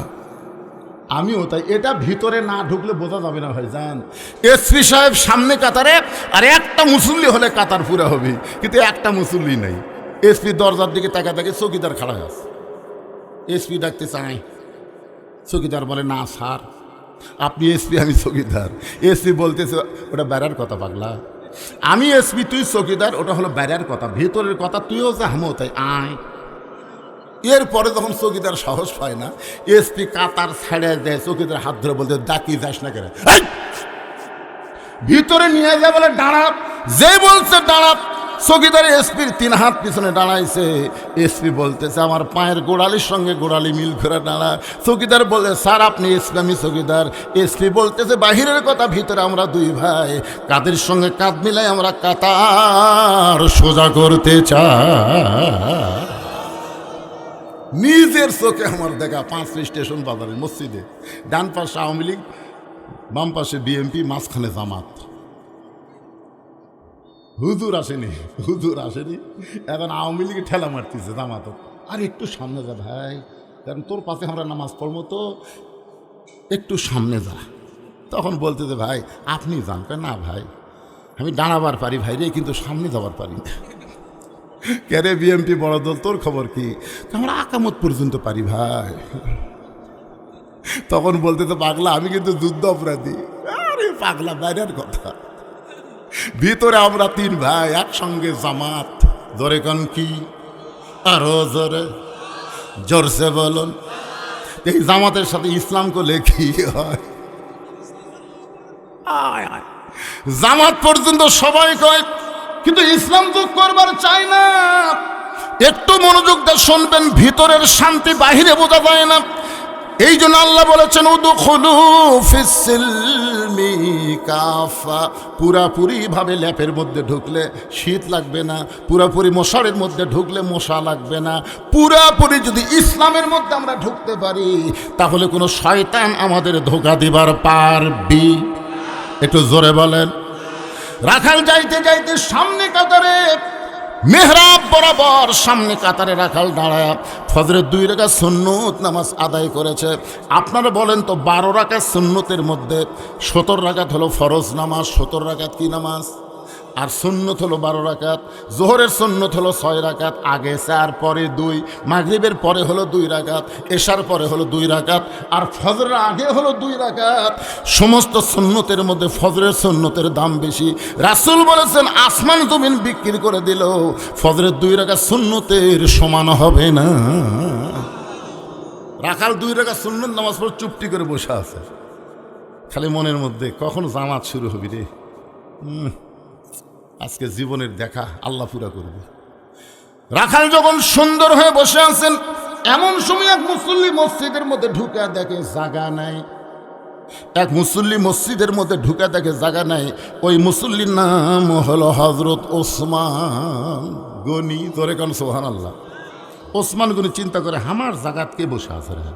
S1: আমিও তাই। এটা ভিতরে না ঢুকলে বোঝা যাবে না ভাইজান। এসপি সাহেব সামনে কাতারে, আর একটা মুসল্লি হলে কাতার পুরা হবে, কিন্তু একটা মুসল্লি নাই। এসপি দরজার দিকে তাকে চৌকিদার খাড়া আছে। এসপি ডাকতে চাই, চৌকিদার বলে, না স্যার, আপনি এসপি, আমি চৌকিদার। এসপি বলতেছে, ওটা বেড়ার কথা পাগলা, আমি এসপি, তুই চৌকিদার, ওটা হলো বেড়ার কথা, ভেতরের কথা তুইও যা, আমিও তাই, আয়। এরপরে যখন চৌকিদার সাহস পায় না, এসপি কাতার ছেড়ে দেয়, চৌকিদার হাত ধরে বলতে, ডাকি যাস না কেন, ভিতরে নিয়ে যায়, বলে দাঁড়া। যে বলছে দাঁড়া, চৌকিদার এসপির 3 হাত পিছনে দাঁড়াইছে। এসপি বলতেছে, আমার পায়ের গোড়ালির সঙ্গে গোড়ালি মিল করে দাঁড়া। চৌকিদার বলে, স্যার আপনি এসপি, আমি চৌকিদার। এসপি বলতেছে, বাহিরের কথা, ভিতরে আমরা 2 ভাই, কাদের সঙ্গে কাঁধ মিলাই আমরা কাতার সোজা করতে চাই। নিজের চোখে আমার দেখা 5 স্টেশন বাজারে মসজিদে, ডান পাশে আওয়ামী লীগ, বাম পাশে বিএনপি, মাঝখানে জামাত। হুজুর আসেনি, এখন আওয়ামী লীগে ঠেলা মারতেছে জামাত, আর একটু সামনে যা ভাই, কারণ তোর পাশে আমরা নামাজ পড়বো, তো একটু সামনে যা। তখন বলতেছে, ভাই আপনি যান। না ভাই, আমি দাঁড়াবার পারি ভাই রে, কিন্তু সামনে যাবার পারি না। কেরে বিএনপি বড় দল, তোর খবর কি? আমরা আকামত পর্যন্ত পারি ভাই। তখন বলতেছে, পাগলা আমি কিন্তু যুদ্ধ অপরাধী। আরে পাগলা, বাইরের কথা, ভিতরে আমরা 3 ভাই একসঙ্গে জামাত। জোরে কন কি? আরো জোরে, জোরসে বলুন। এই জামাতের সাথে ইসলাম করলে কি হয়? জামাত পর্যন্ত সবাই কয়, কিন্তু ইসলাম যোগ করবার চাই না। একটু মনোযোগ দিয়ে শুনবেন, ভিতরের শান্তি বাহিরে বোঝা যায় না। এই জন্য আল্লাহ বলেছেন, উদখুলু ফিস-সিলমি কাফা। পুরাপুরি ভাবে ল্যাপের মধ্যে ঢুকলে শীত লাগবে না, পুরাপুরি মশারের মধ্যে ঢুকলে মশা লাগবে না। পুরাপুরি যদি ইসলামের মধ্যে আমরা ঢুকতে পারি, তাহলে কোনো শয়তান আমাদের ধোঁকা দিবার পারবি? একটু জোরে বলেন। রাখাল যাইতে যাইতে সামনে কাতারে, মেহরাব বরাবর সামনে কাতারে রাখাল দাঁড়ায় ফজরের 2 রাকাত সুন্নত নামাজ আদায় করেছে। আপনারা বলেন তো, 12 রাকাত সুন্নতের মধ্যে 17 রাকাত হলো ফরজ নামাজ, 17 রাকাত কি নামাজ? আর সুন্নত হলো 12 রাকাত। জোহরের সুন্নত হলো 6 রাকাত, আগে 4 পরে 2, মাগরিবের পরে হলো 2 রাকাত, এশার পরে হলো 2 রাকাত, আর ফজরের আগে হলো 2 রাকাত। সমস্ত সুন্নতের মধ্যে ফজরের সুন্নতের দাম বেশি। রাসূল বলেছেন, আসমান জমিন বিক্রি করে দিল, ফজরের 2 রাকাত সুন্নতের সমান হবে না। রাখাল 2 রাকাত সুন্নত নামাজ পড়ে চুপটি করে বসে আছে। খালি মনের মধ্যে কখন জামাত শুরু হবি রে। আজকে জীবনের দেখা আল্লাহ পুরা করবে। রাখাল যখন সুন্দর হয়ে বসে আছেন, এমন সময় এক মুসল্লি মসজিদের মধ্যে ঢুকে দেখে জায়গা নাই। এক মুসল্লি মসজিদের মধ্যে ঢুকে দেখে জায়গা নাই। ওই মুসল্লির নাম হলো হযরত ওসমান গনি। ধরে কারণ সুবহানাল্লাহ। ওসমান গনি চিন্তা করে আমার জায়গাত কে বসে আছে রে।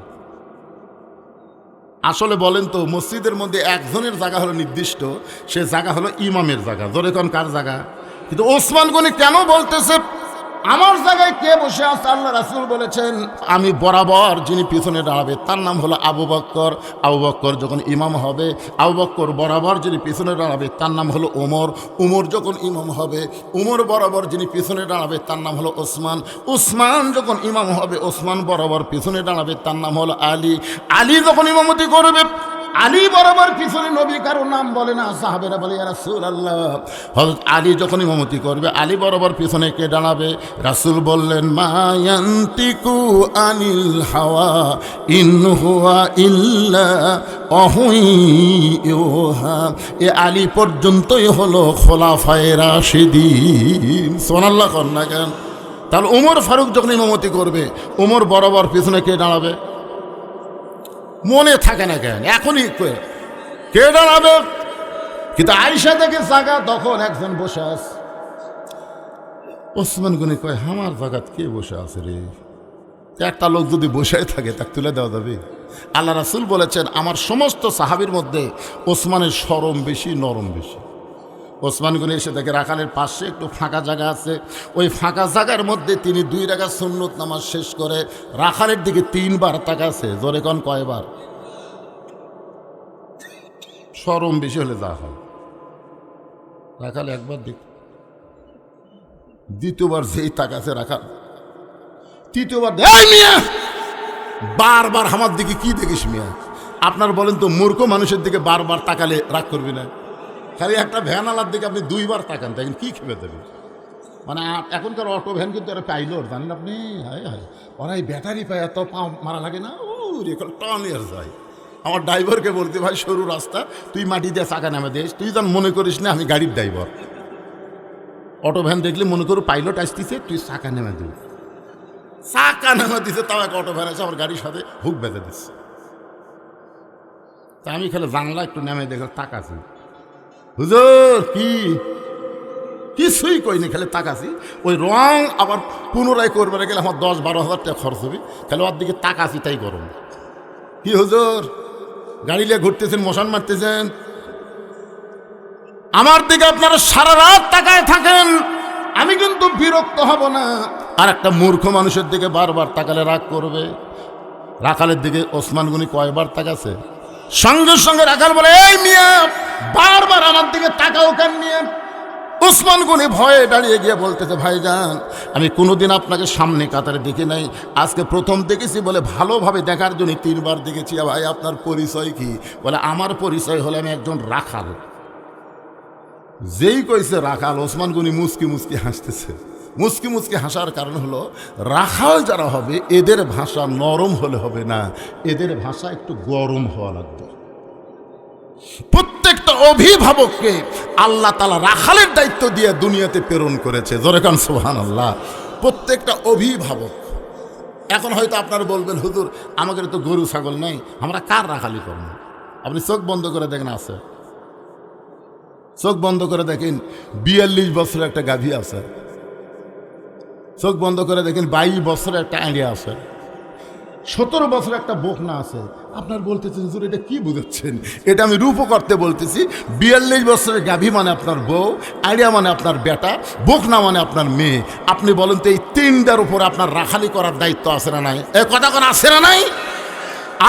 S1: আসলে বলেন তো, মসজিদের মধ্যে একজনের জায়গা হলো নির্দিষ্ট, সে জায়গা হলো ইমামের জায়গা। ধরে কোন কার জায়গা? কিন্তু ওসমান গনি কেন বলতেছে আমার জায়গায় কে বসে আছে? আল্লাহ রাসূল বলেছেন আমি বরাবর যিনি পিছনে দাঁড়াবে তার নাম হলো আবু বকর। আবু বকর যখন ইমাম হবে, আবু বকর বরাবর যিনি পিছনে দাঁড়াবে তার নাম হলো ওমর। উমর যখন ইমাম হবে, উমর বরাবর যিনি পিছনে দাঁড়াবে তার নাম হলো ওসমান। ওসমান যখন ইমাম হবে, ওসমান বরাবর পিছনে দাঁড়াবে তার নাম হলো আলী। আলী যখন ইমামতি করবে, আলী বরাবর পিছনে নবী কারো নাম বলে না, সাহাবেরা বলে ইয়া রাসূলুল্লাহ। হযরত আলী যখন ইমামতি করবে, আলী বরাবর পিছনে কে দাঁড়াবে? রাসূল বললেন মা ইয়ান্তিকু আনিল হাওয়া ইন হুয়া ইল্লা ওয়াহয়ুহা। এ আলী পর্যন্তই হলো খোলাফায়ে রাশিদিন। সুবহানাল্লাহ কর না কেন? তাহলে ওমর ফারুক যখন ইমামতি করবে, ওমর বরাবর পিছনে কে দাঁড়াবে? মনে থাকে না কেন? এখনই কে দাঁড়াবে? কিন্তু আয়েশা থেকে জায়গা তখন একজন বসে আছে। ওসমান গনি কয় আমার জায়গাত কে বসে আছে রে? একটা লোক যদি বসে থাকে তাকে তুলে দেওয়া যাবে? আল্লাহ রাসূল বলেছেন আমার সমস্ত সাহাবীর মধ্যে ওসমানের শরম বেশি, নরম বেশি। ওসমান গনি এসে দেখে রাখালের পাশে একটু ফাঁকা জায়গা আছে। ওই ফাঁকা জায়গার মধ্যে তিনি 2 রাকাত সুন্নত নামাজ শেষ করে রাখালের দিকে 3 বার তাকাছে। জোরে কোন কয়বার? শরম বেশি হলে যা হয়। রাখাল একবার দেখ, দ্বিতীয়বার যেই তাকাছে রাখাল, তৃতীয়বার মিয়া বারবার আমার দিকে কি দেখিস মিয়া? আপনার বলেন তো মূর্খ মানুষের দিকে বারবার তাকালে রাগ করবি না? খালি একটা ভ্যান আলার দিকে আপনি 2 বার তাকান, দেখেন কি খেপে দেবে। মানে এখনকার অটো ভ্যান কিন্তু এরা পাইলট, জানেন আপনি? হায় হায়, ওরা এই ব্যাটারি পায় এত পা মারা লাগে না, ও রেকল টনিয়ার যায়। আমার ড্রাইভারকে বলতে ভাই সরু রাস্তা, তুই মাটি দিয়ে চাকা নামে দিস, তুই যেন মনে করিস না আমি গাড়ির ড্রাইভার। অটো ভ্যান দেখলে মনে করো পাইলট আসতেছে, তুই চাকা নেমে দিস। চাকা নেমে দিছে, তাও এক অটো ভ্যান আছে আমার গাড়ির সাথে হুক বেঁধে দিচ্ছে। তা আমি খালি জানলা একটু নেমে দেখে তাকাছি, হুজুর কি কিছুই কইনি, খালি তাকাছি। ওই রং আবার পুনরায় করবে গেলে আমার 10-12 হাজার টাকা খরচ হবে, খালি ওর দিকে তাকাছি তাই গরম। কি হুজুর গাড়ি নিয়ে ঘুরতেছেন, মশান মারতেছেন, আমার দিকে আপনারা সারা রাত তাকায় থাকেন, আমি কিন্তু বিরক্ত হব না। আর একটা মূর্খ মানুষের দিকে বারবার তাকালে রাগ করবে। রাখালের দিকে ওসমান গনি কয়বার তাকাছে? সঙ্গে সঙ্গে রাখাল বলে এই মিয়া বারবার আমার দিকে তাকাও কেন মিয়া? ওসমান গনি ভয়ে দাঁড়িয়ে গিয়ে বলতেছে ভাইজান আমি কোনোদিন আপনাকে সামনে কাতারে দেখি নাই, আজকে প্রথম দেখেছি বলে ভালোভাবে দেখার জন্য 3 বার দেখেছি। ভাই আপনার পরিচয় কি? বলে আমার পরিচয় হলো আমি একজন রাখাল। যেই কইছে রাখাল, ওসমান গনি মুচকি মুচকি হাসতেছে। মুচকি মুচকি হাসার কারণ হলো রাখাল যারা হবে এদের ভাষা নরম হলে হবে না, এদের ভাষা একটু গরম হওয়া লাগবে। প্রত্যেকটা অভিভাবককে আল্লাহ তাআলা রাখালের দায়িত্ব দিয়ে দুনিয়াতে প্রেরণ করেছে। জোরে কান সুবহানাল্লাহ। প্রত্যেকটা অভিভাবক। এখন হয়তো আপনারা বলবেন হুজুর আমাদের তো গরু ছাগল নেই, আমরা কার রাখালি করব? আপনি চোখ বন্ধ করে দেখেন আছে, চোখ বন্ধ করে দেখেন 42 বছরের একটা গাভী আছে, চোখ বন্ধ করে দেখেন 22 বছরের একটা আঁড়িয়া আছে, 17 বছরের একটা বকনা আছে। আপনার বলতেছেন হুজুর এটা কি বুঝাচ্ছেন? এটা আমি রূপ করতে বলতেছি। 42 বছরের গাভী মানে আপনার বউ, আইডিয়া মানে আপনার বেটা, বকনা মানে আপনার মেয়ে। আপনি বলেন তো এই 3টার উপর আপনার রাখালি করার দায়িত্ব আছে না নাই? এই কথা কোন আছে না নাই?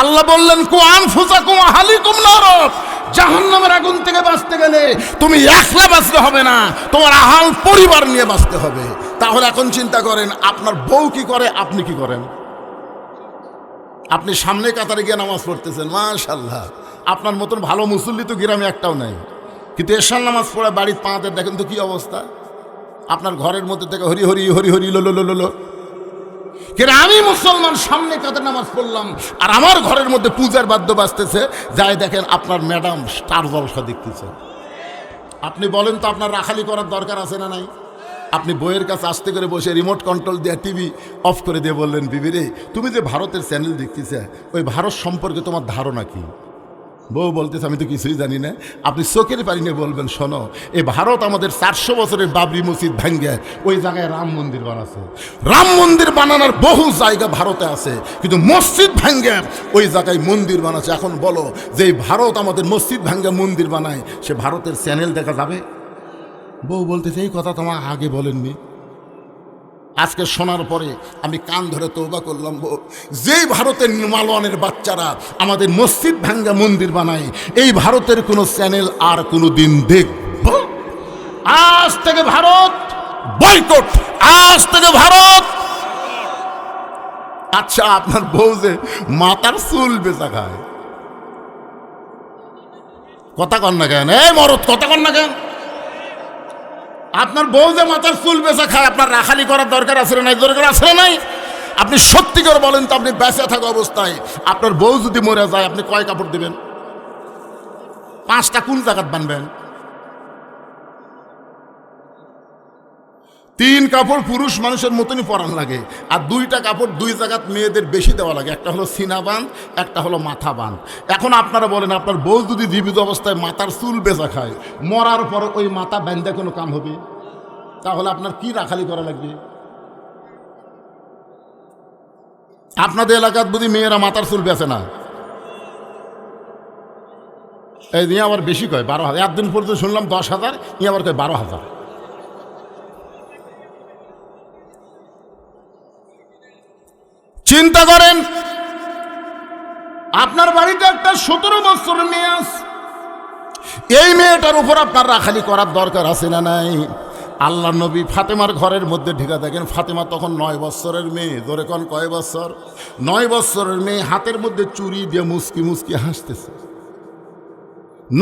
S1: আল্লাহ বললেন কু আনফুসাকুম আহলিকুম নার, জাহান্নামের আগুন থেকে বাঁচতে গেলে তুমি একলা বাঁচতে হবে না, তোমার আহাল পরিবার নিয়ে বাঁচতে হবে। তাহলে এখন চিন্তা করেন আপনার বউ কি করে, আপনি কি করেন? আপনি সামনে কাতারে গিয়ে নামাজ পড়তেছেন, মাশাআল্লাহ, আপনার মতন ভালো মুসল্লি তো গ্রামে একটাও নাই। কিন্তু এশার নামাজ পড়ে বাড়ির পাঁদের দেখেন তো কি অবস্থা। আপনার ঘরের মধ্যে থেকে হরি হরি হরি হরি লো লো লো লো, কিন্তু আমি মুসলমান সামনে কাতারে নামাজ পড়লাম আর আমার ঘরের মধ্যে পূজার বাদ্য বাজতেছে, যাই দেখেন আপনার ম্যাডাম স্টার জলসা দেখতেছে। আপনি বলেন তো আপনার রাখালি করার দরকার আছে না নাই? আপনি বইয়ের কাছে আস্তে করে বসে রিমোট কন্ট্রোল দিয়ে টিভি অফ করে দিয়ে বললেন, বিবি রে তুমি যে ভারতের চ্যানেল দেখতেছে ওই ভারত সম্পর্কে তোমার ধারণা কি? বউ বলতেছে আমি তো কিছুই জানি না। আপনি চোখের পানি নিয়ে বলবেন, শোনো এই ভারত আমাদের 400 বছরের বাবরি মসজিদ ভাঙ্গে ওই জায়গায় রাম মন্দির বানাচ্ছে। রাম মন্দির বানানোর বহু জায়গা ভারতে আছে, কিন্তু মসজিদ ভাঙ্গে ওই জায়গায় মন্দির বানাচ্ছে। এখন বলো যে ভারত আমাদের মসজিদ ভাঙ্গে মন্দির বানায়, সে ভারতের চ্যানেল দেখা যাবে? বউ বলতেছে এই কথা তোমার আগে বলেননি। আজকে শোনার পরে আমি কান ধরে তওবা করলাম, যেই ভারতের মালওয়ানের বাচ্চারা আমাদের মসজিদ ভাঙ্গা মন্দির বানায়, এই ভারতের কোনো চ্যানেল আর কোনো দিন দেখব? আজ থেকে ভারত বয়কট, আজ থেকে ভারত। আচ্ছা আপনার বউ যে মাথার চুল বেচা খায়, কথা কন না কেন? এই মরদ কথা কন না কেন? আপনার বউ যে মাথার চুল বেচা খায়, আপনার রাখালি করার দরকার আছে না নাই? দরকার আছে না নাই? আপনি সত্যি করে বলেন তো, আপনি বেঁচে থাকা অবস্থায় আপনার বউ যদি মরে যায় আপনি কয় কাপড় দিবেন? 5টা কোন জায়গাত বানবেন? 3 কাপড় পুরুষ মানুষের মতনই পরান লাগে, আর 2টা কাপড় 2 জায়গাত মেয়েদের বেশি দেওয়া লাগে। একটা হলো সিনা বাঁধ, একটা হলো মাথা বাঁধ। এখন আপনারা বলেন আপনার বউ যদি জীবিত অবস্থায় মাথার চুল বেচা খায়, মরার পর ওই মাথা বাঁধতে কোনো কাম হবে? তাহলে আপনার কি রাখালি করা লাগবে? আপনাদের এলাকার বুঝি মেয়েরা মাথার চুল বেচে না? এই নিয়ে আবার বেশি কয় 12,000। একদিন পর্যন্ত শুনলাম 10,000, নিয়ে আবার কয় 12,000। চিন্তা করেন, আপনার বাড়িতে একটা 17 বছরের মেয়ে আছে, এই মেয়েটার উপর আপনার রাখালি করার দরকার আছে না নাই? আল্লাহ নবী ফাতেমার ঘরের মধ্যে ঢেকে দেখেন, ফাতেমা তখন 9 বছরের মেয়ে। ধরে কোন কয় বছর? 9 বছরের মেয়ে, হাতের মধ্যে চুরি দিয়ে মুস্কি মুস্কি হাসতেছে।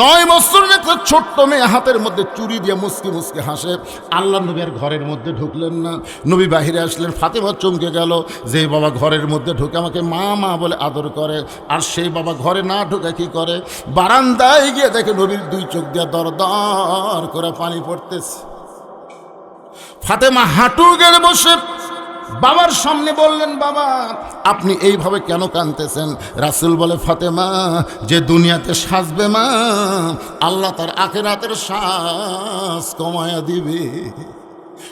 S1: 9 বছরের একটা ছোট্ট মেয়ে হাতের মধ্যে চুরি দিয়ে মুস্কি মুস্কি হাসে। আল্লাহ নবী আর ঘরের মধ্যে ঢুকলেন না, নবী বাহিরে আসলেন। ফাতেমা চমকে গেল, যে বাবা ঘরের মধ্যে ঢুকে আমাকে মা মা বলে আদর করে, আর সেই বাবা ঘরে না ঢুকে কি করে? বারান্দায় গিয়ে দেখে নবীর 2 চোখ দিয়ে দর দর করে পানি পড়তেছে। ফাতেমা হাঁটু গেড়ে বসে বাবার সামনে বললেন, বাবা আপনি এইভাবে কেন কাঁদতেছেন? রাসূল বলে, ফাতেমা যে দুনিয়াতে সাজবে মা, আল্লাহ তার আখিরাতের সাজ কমায়া দিবে।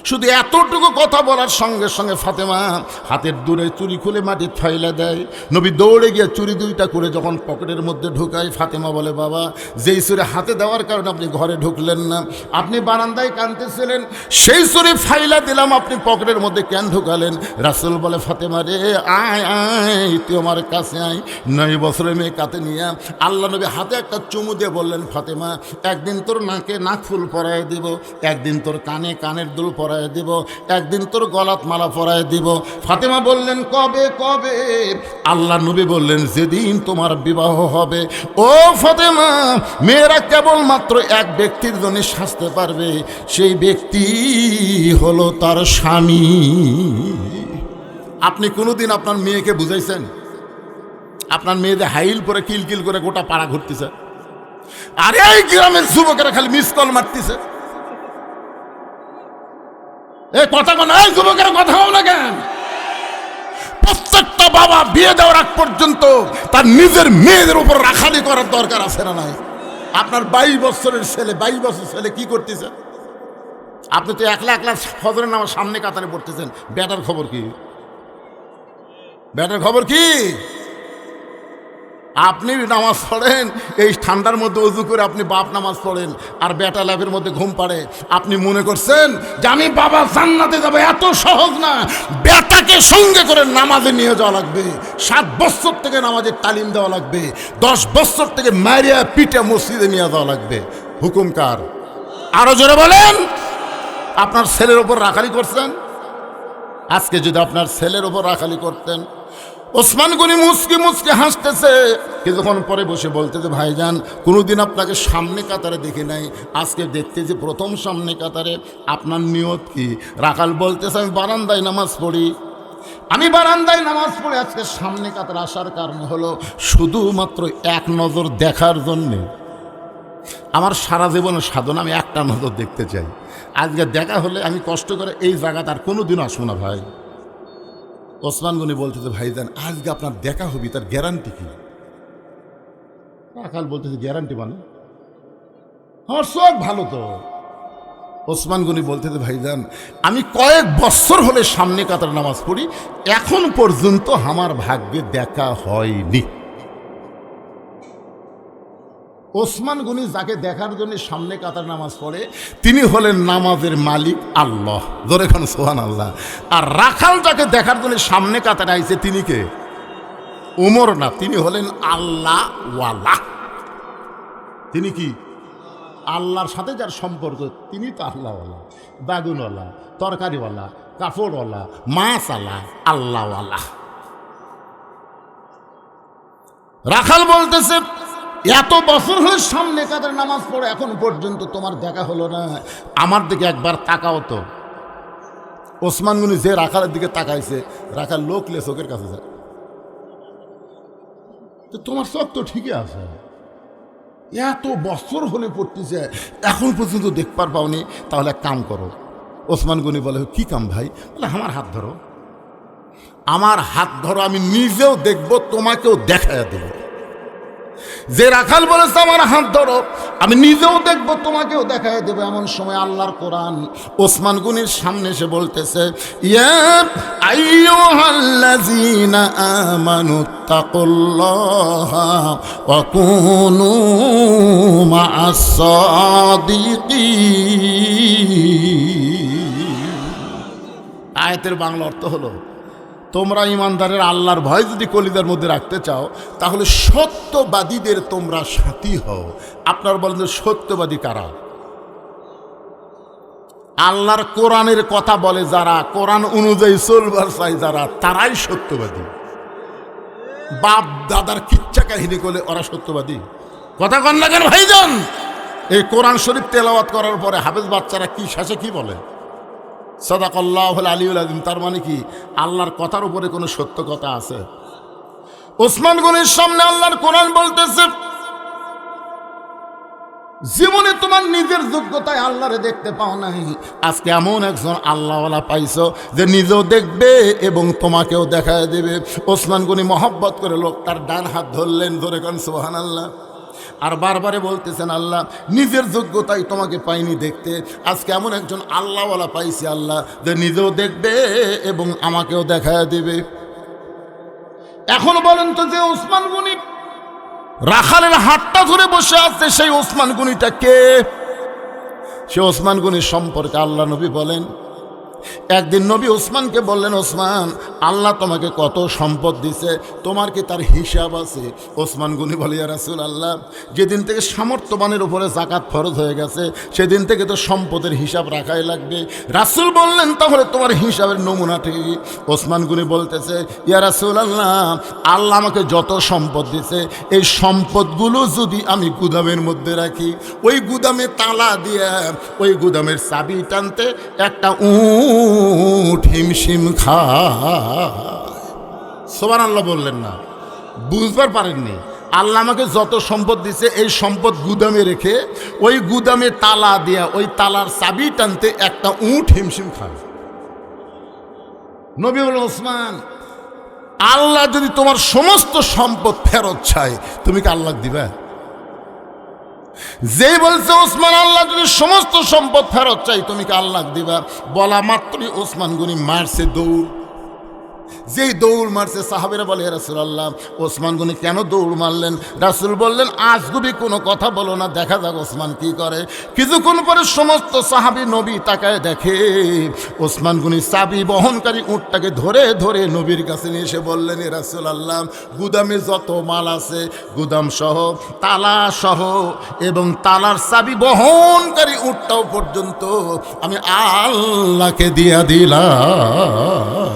S1: শুধু এতটুকু কথা বলার সঙ্গে সঙ্গে ফাতেমা হাতের দূরে চুরি খুলে মাটি ফাইলা দেয়। নবী দৌড়ে গিয়ে চুরি 2টা করে যখন পকেটের মধ্যে ঢুকায়, ফাতেমা বলে, বাবা যেই চুরি হাতে দেওয়ার কারণে আপনি ঘরে ঢুকলেন না, আপনি বারান্দায় কাঁদতেছিলেন, সেই চুরি ফাইলা দিলাম, আপনি পকেটের মধ্যে কেন ঢুকালেন? রাসূল বলে, ফাতেমা রে আয় আয়, তুই আমার কাছে আয়। 9 বছরের মেয়ে কাতে নিয়ে আল্লাহ নবী হাতে একটা চুমু দিয়ে বললেন, ফাতেমা একদিন তোর নাকে নাক ফুল পরায় দিব, একদিন তোর কানে কানের দুল পরায় দিব, একদিন তোর গলাত মালা পরায় দিব। ফাতেমা বললেন, কবে কবে? আল্লাহ নবী বললেন, যেদিন তোমার বিবাহ হবে। ও ফাতেমা, মেয়েরা কেবলমাত্র এক ব্যক্তির জন্য সাজতে পারবে, সেই ব্যক্তি হলো তার স্বামী। আপনি কোনোদিন আপনার মেয়েকে বুঝাইছেন? আপনার মেয়েদের হাইল পরে কিলকিল করে গোটা পাড়া ঘুরতেছে, আর এই গ্রামের যুবকেরা খালি মিস কল মারতেছে। এই কথা বলে, এই যুবকেরা কথা বল না কেন? প্রত্যেকটা বাবা বিয়ে দেওয়ার আগ পর্যন্ত তার নিজের মেয়েদের উপর রাখালি করার দরকার আছে না নাই? আপনার 22 বছরের ছেলে, 22 বছরের ছেলে কি করতেছে? আপনি তো একলা একলা ফজরের নামাজ সামনে কাতারে পড়তেছেন। বেটার খবর কি? বেটার খবর কি? আপনি নামাজ পড়েন, এই ঠান্ডার মধ্যে উজু করে আপনি বাপ নামাজ পড়েন, আর বেটা ল্যাবের মধ্যে ঘুম পাড়ে। আপনি মনে করছেন যে আমি বাবা জান্নাতে যাবো? এত সহজ না। বেটাকে সঙ্গে করে নামাজে নিয়ে যাওয়া লাগবে, 7 বছর থেকে নামাজের তালিম দেওয়া লাগবে, 10 বছর থেকে মারিয়া পিঠে মসজিদে নিয়ে যাওয়া লাগবে। হুকুম কার? আরো জোরে বলেন। আপনার ছেলের ওপর রাখালি করছেন? আজকে যদি আপনার ছেলের ওপর রাখালি করতেন, ওসমান গনি মুচকি মুচকি হাসতেছে, কিছুক্ষণ পরে বসে বলতেছে, ভাইজান কোনোদিন আপনাকে সামনে কাতারে দেখি নাই, আজকে দেখতেছি প্রথম সামনে কাতারে, আপনার নিয়ত কি? রাখাল বলতেছে, আমি বারান্দায় নামাজ পড়ি। আমি বারান্দায় নামাজ পড়ে আজকে সামনে কাতার আসার কারণ হলো শুধুমাত্র এক নজর দেখার জন্যে। আমার সারা জীবনের সাধনা আমি একটা নজর দেখতে চাই। আজকে দেখা হলে আমি কষ্ট করে এই জায়গাতে আর কোনোদিনও আসবো না ভাই। ওসমান গনি বলতেছে, ভাইজান আজকে আপনার দেখা হবি, তার গ্যারান্টি কি? রাখাল বলতেছে, গ্যারান্টি মানে আমার চোখ ভালো তো। ওসমান গনি বলতেছে, ভাইজান আমি কয়েক বছর হলে সামনে কাতার নামাজ পড়ি, এখন পর্যন্ত আমার ভাগ্যে দেখা হয়নি। ওসমান গনি যাকে দেখার জন্য সামনে কাতার নামাজ পড়ে তিনি হলেন নামাজের মালিক আল্লাহ, জোরে খান সুবহানাল্লাহ। আর রাখাল যাকে দেখার জন্য সামনে কাতারে আইছে তিনি কে? উমর না, তিনি হলেন আল্লাহ ওয়ালা। তিনি কি? আল্লাহর সাথে যার সম্পর্ক তিনি তো আল্লাহওয়ালা, বাগুনওয়ালা, তরকারিওয়ালা, কাপড়ওয়ালা, মাছওয়ালা, আল্লাহওয়ালা। রাখাল বলতেছে, এত বছর হলে সামনে কাতার নামাজ পড়ে এখন পর্যন্ত তোমার দেখা হলো না, আমার দিকে একবার তাকাও তো। ওসমান গনি যে রাখালের দিকে তাকাইছে, রাখাল লোকলে চোখের কাছে যায়, তো তোমার চোখ তো ঠিকই আছে, এত বছর হলে পড়তেছে এখন পর্যন্ত দেখবার পাওনি, তাহলে এক কাম করো। ওসমান গনি বলে, কি কাম ভাই? বলে, আমার হাত ধরো, আমার হাত ধরো, আমি নিজেও দেখবো তোমাকেও দেখায় দেব। যে রাখাল বলেছে আমার হাত ধরো, আমি নিজেও দেখবো তোমাকেও দেখায় দেবে। এমন সময় আল্লাহর কোরআন ওসমান গনির সামনে এসে বলতেছে, ইয়া আইয়ুহাল্লাযীনা আমানুত্তাকুল্লাহা ওয়া কুনু মা'আস সাদিকিন। আয়াতের বাংলা অর্থ হলো, তোমরা ইমানদারের আল্লাহর ভয় যদি কলিজার মধ্যে রাখতে চাও তাহলে সত্যবাদীদের তোমরা সাথী হও। আপনার বলেন যে সত্যবাদী কারা? আল্লাহর কোরআনের কথা বলে যারা, কোরআন অনুযায়ী চলবার চাই যারা, তারাই সত্যবাদী। বাপ দাদার কিচ্ছা কাহিনী করলে ওরা সত্যবাদী? কথা কন না কেন ভাইজান? এই কোরআন শরীফ তেলাওয়াত করার পরে হাফেজ বাচ্চারা কি শেষে কি বলে? সাদাকাল্লাহুল আলিয়ুল আযীম। তার মানে কি আল্লাহর কথার উপরে কোনো সত্য কথা আছে? ওসমান গনির সামনে আল্লাহর কোরআন বলতেছে, জীবনে তোমার নিজের যোগ্যতায় আল্লাহরে দেখতে পাও নাই, আজকে এমন একজন আল্লাহওয়ালা পাইছো যে নিজেও দেখবে এবং তোমাকেও দেখায় দেবে। ওসমান গনি মহব্বত করে লোকটার ডান হাত ধরলেন, ধরে কান সুবহানাল্লাহ। আর বারবারে বলতেছেন, আল্লাহ নিজের যোগ্যতায় তোমাকে পাইনি দেখতে, আজকে এমন একজন আল্লাহওয়ালা পাইছি আল্লাহ যে নিজেও দেখবে এবং আমাকেও দেখায় দেবে। এখন বলেন তো, যে ওসমান গনি রাখালের হাতটা ধরে বসে আছে সেই ওসমান গনিটা কে? সে ওসমান গনির সম্পর্কে আল্লাহ নবী বলেন, একদিন নবী ওসমানকে বললেন, ওসমান আল্লাহ তোমাকে কত সম্পদ দিছে, তোমার কি তার হিসাব আছে? ওসমান গনি বলে, ইয়া রাসূলুল্লাহ, যেদিন থেকে সামর্থ্যবানের উপরে যাকাত ফরজ হয়ে গেছে সেদিন থেকে তো সম্পদের হিসাব রাখাই লাগবে। রাসূল বললেন, তাহলে তোমার হিসাবের নমুনা ঠিক? ওসমান গনি বলতেছে, ইয়া রাসূলুল্লাহ, আল্লাহ আমাকে যত সম্পদ দিছে এই সম্পদগুলো যদি আমি গুদামের মধ্যে রাখি, ওই গুদামে তালা দিয়ে ওই গুদামের চাবি টানতে একটা উট হিমশিম খায়। সুবহানাল্লাহ বললেন না? বুঝবার পারেননি? আল্লাহ আমাকে যত সম্পদ দিছে এই সম্পদ গুদামে রেখে ওই গুদামে তালা দিয়া ওই তালার চাবি টানতে একটা উট হিমশিম খায়। নবী বললেন, ওসমান আল্লাহ যদি তোমার সমস্ত সম্পদ ফেরত চায় তুমি কি আল্লাহ দিবা? যেই বলছে ওসমান আল্লাহ যদি সমস্ত সম্পদ ফেরত চাই তুমি কি আল্লাহ দিবা, বলা মাত্রই ওসমান গনি মারছে দৌড়। যেই দৌড় মারছে সাহাবীরা বলে, ইয়া রাসূলুল্লাহ, ওসমান গনি কেন দৌড় মারলেন? রাসূল বললেন, আজগুবি কোনো কথা বলো না, দেখা যাক ওসমান কি করে। কিছুক্ষণ পরে সমস্ত সাহাবী নবী তাকায় দেখে ওসমান গনি চাবি বহনকারী উটটাকে ধরে ধরে নবীর কাছে নিয়ে এসে বললেন, ইয়া রাসূলুল্লাহ, গুদামে যত মাল আছে গুদাম সহ তালা সহ এবং তালার চাবি বহনকারী উটটাও পর্যন্ত আমি আল্লাহকে দিয়া দিলাম।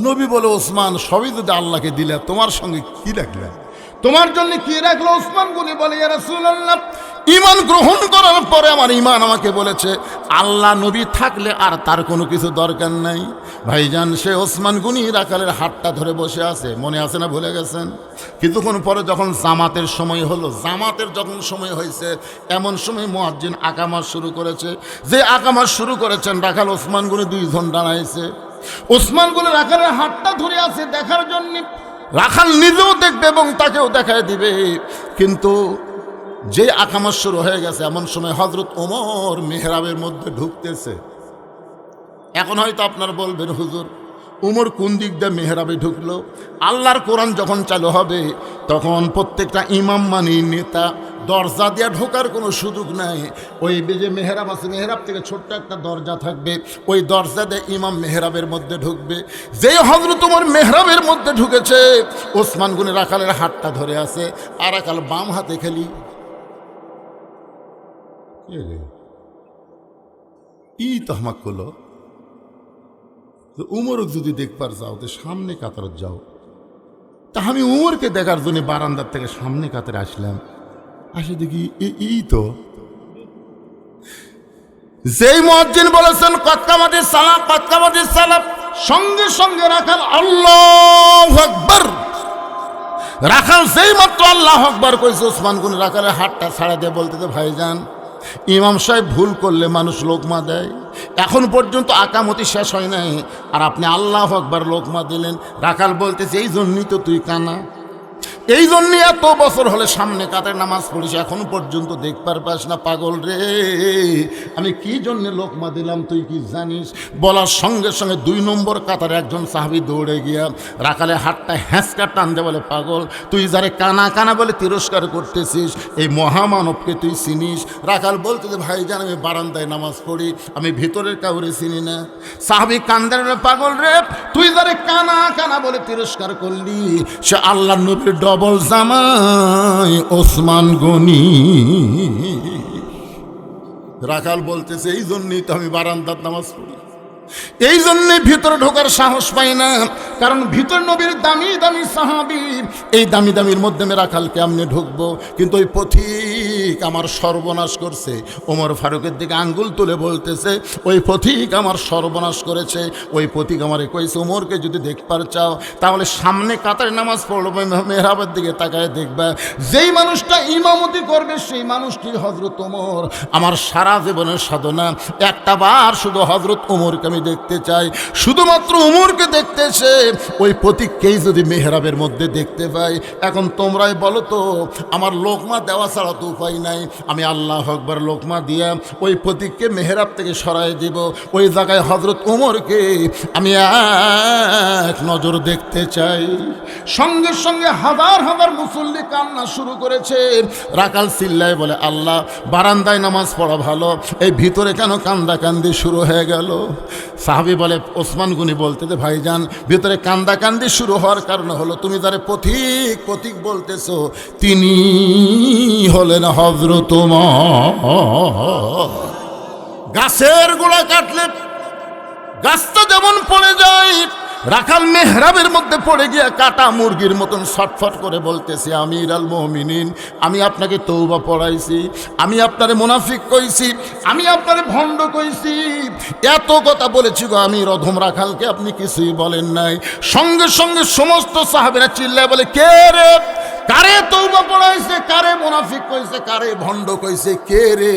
S1: নবী বলে, ওসমান সবই যদি আল্লাহকে দিলে তোমার সঙ্গে কি রাখলে, তোমার জন্য কি রাখলো? ওসমান গনি বলে, ইয়া রাসূলুল্লাহ, ঈমান গ্রহণ করার পরে আমার ঈমান আমাকে বলেছে আল্লাহ নবী থাকলে আর তার কোনো কিছু দরকার নাই। ভাইজান, সে ওসমান গনি রাখালের হাতটা ধরে বসে আছে, মনে আছে না ভুলে গেছেন? কিছুক্ষণ পরে যখন জামাতের সময় হলো, জামাতের যখন সময় হয়েছে, এমন সময় মুয়াজ্জিন আকামাত শুরু করেছে। যে আকামাত শুরু করেছেন রাখাল ওসমান গনি দুইজন দাঁড়াইছে। ওসমান গনি রাখালের হাতটা ধরে আছে দেখার জন্য। রাখাল নিজেও দেখবে এবং তাকেও দেখায় দিবে, কিন্তু যে আকামাত শুরু হয়ে গেছে এমন সময় হযরত ওমর মেহরাবের মধ্যে ঢুকতেছে। এখন হয়তো আপনারা বলবেন, হুজুর উমর কোন দিক দিয়ে মেহরাবে ঢুকলো? আল্লাহর কোরআন যখন চালু হবে তখন প্রত্যেকটা ইমাম মানি নেতা দরজা দিয়ে ঢোকার কোনো সুযোগ নাই। ওই যে মেহরাব আছে, মেহরাব থেকে ছোট্ট একটা দরজা থাকবে, ওই দরজা দিয়ে ইমাম মেহরাবের মধ্যে ঢুকবে। যেই হযরত ওমর মেহরাবের মধ্যে ঢুকেছে, ওসমান গনি রাখালের হাতটা ধরে আছে, আর রাখাল বাম হাতে খেলি ই তহমাক করলো। উমরক যদি দেখবার যাও তো সামনে কাতার যাও। তা আমি উমরকে দেখার জন্য বারান্দার থেকে সামনে কাতারে আসলাম, আসে দেখি এই তো যেই মুয়াজ্জিন বলেছেন কতকামাতিস সালাম কতকামাতিস সালাম, সঙ্গে সঙ্গে রাখাল আল্লাহু আকবার। রাখাল যেই মাত্র আল্লাহু আকবার কইছে, ওসমান গনি রাখালের হাতটা ছাড়া দিয়ে বলতেছে, ভাইজান ইমাম সাহেব ভুল করলে মানুষ লোকমা দেয়, এখন পর্যন্ত আকামতি শেষ হয় নাই আর আপনি আল্লাহু আকবার লোকমা দিলেন। রাখাল বলতেছে, এই জন্যই তো তুই কানা, এই জন্যই এত বছর হলে সামনে কাতারে নামাজ পড়িস, এখন পর্যন্ত দেখবার পাস না। পাগল রে, আমি কি জন্য লোকমা দিলাম তুই কি জানিস? বলার সঙ্গে সঙ্গে 2 নম্বর কাতারে একজন সাহাবী দৌড়ে গিয়া রাখালে হাতটা হ্যাঁচকা টান দে, বলে, পাগল তুই যারে কানা কানা বলে তিরস্কার করতেছিস, এই মহামানবকে তুই চিনিস? রাখাল বলতেছে, ভাইজান আমি বারান্দায় নামাজ পড়ি, আমি ভিতরের কাউরে চিনি না। সাহাবী কান্দার, পাগল রে, তুই যারে কানা কানা বলে তিরস্কার করলি সে আল্লাহর নবীর ডবল জামাই ওসমান গনি। রাখাল বলতেছে, এই জন্যই তো আমি বারান্দার নামাজ পড়ি, এই জন্যে ভিতরে ঢোকার সাহস পাই না, কারণ ভিতর নবীর দামি দামি সাহাবী, এই দামি দামির মধ্যে আমি রাখালকে আমনে ঢুকবো। কিন্তু ওই পথিক আমার সর্বনাশ করছে। ওমর ফারুকের দিকে আঙ্গুল তুলে বলতেছে, ওই পথিক আমার সর্বনাশ করেছে। ওই পথিক আমারে কইছে, ওমরকে যদি দেখবার চাও তাহলে সামনে কাতারে নামাজ পড়বে, মেহরাবের দিকে তাকায় দেখবা, যেই মানুষটা ইমামতি করবে সেই মানুষটি হযরত ওমর। আমার সারা জীবনের সাধনা একটা বার শুধু হযরত ওমরকে আমি দেখতে চাই, শুধুমাত্র উমরকে দেখতেছে। ওই প্রতীককেই যদি মেহরাবের মধ্যে দেখতে পাই, এখন তোমরাই বলো তো, আমার লোকমা দেওয়া ছাড়া তো উপায় নাই। আমি আল্লাহু আকবার লোকমা দিয়া ওই প্রতীককে মেহরাব থেকে সরাই দিব, ওই জায়গায় হযরত উমরকে আমি এক নজর দেখতে চাই। সঙ্গে সঙ্গে হাজার হাজার মুসল্লি কান্না শুরু করেছে। রাখাল চিল্লায় বলে, আল্লাহ, বারান্দায় নামাজ পড়া ভালো, এই ভিতরে কেন কান্দা কান্দি শুরু হয়ে গেল? সাহাবী বলে, ওসমান গনি বলতেছে, ভাইজান ভিতরে কান্দা কান্দি শুরু হওয়ার কারণ হলো তুমি যারে পথিক পথিক বলতেছো তিনি হলেন হযরত ওমর। গাছের গোড়া কাটলে গাছটা যেমন পড়ে যায়, রাখাল মেহরাবের মধ্যে পড়ে গিয়ে কাটা মুরগির মতন ছটফট করে বলতেছে, আমির আল মুমিনিন, আমি আপনাকে তওবা পড়াইছি, আমি আপনারে মুনাফিক কইছি, আমি আপনারে ভণ্ড কইছি, এত কথা বলেছি গো আমির অধম রাখালকে, আপনি কিছুই বলেন নাই। সঙ্গে সঙ্গে সমস্ত সাহাবীরা চিল্লায় বলে, কে রে, কারে তওবা পড়াইছে, কারে মুনাফিক কইছে, কারে ভণ্ড কইছে, কে রে,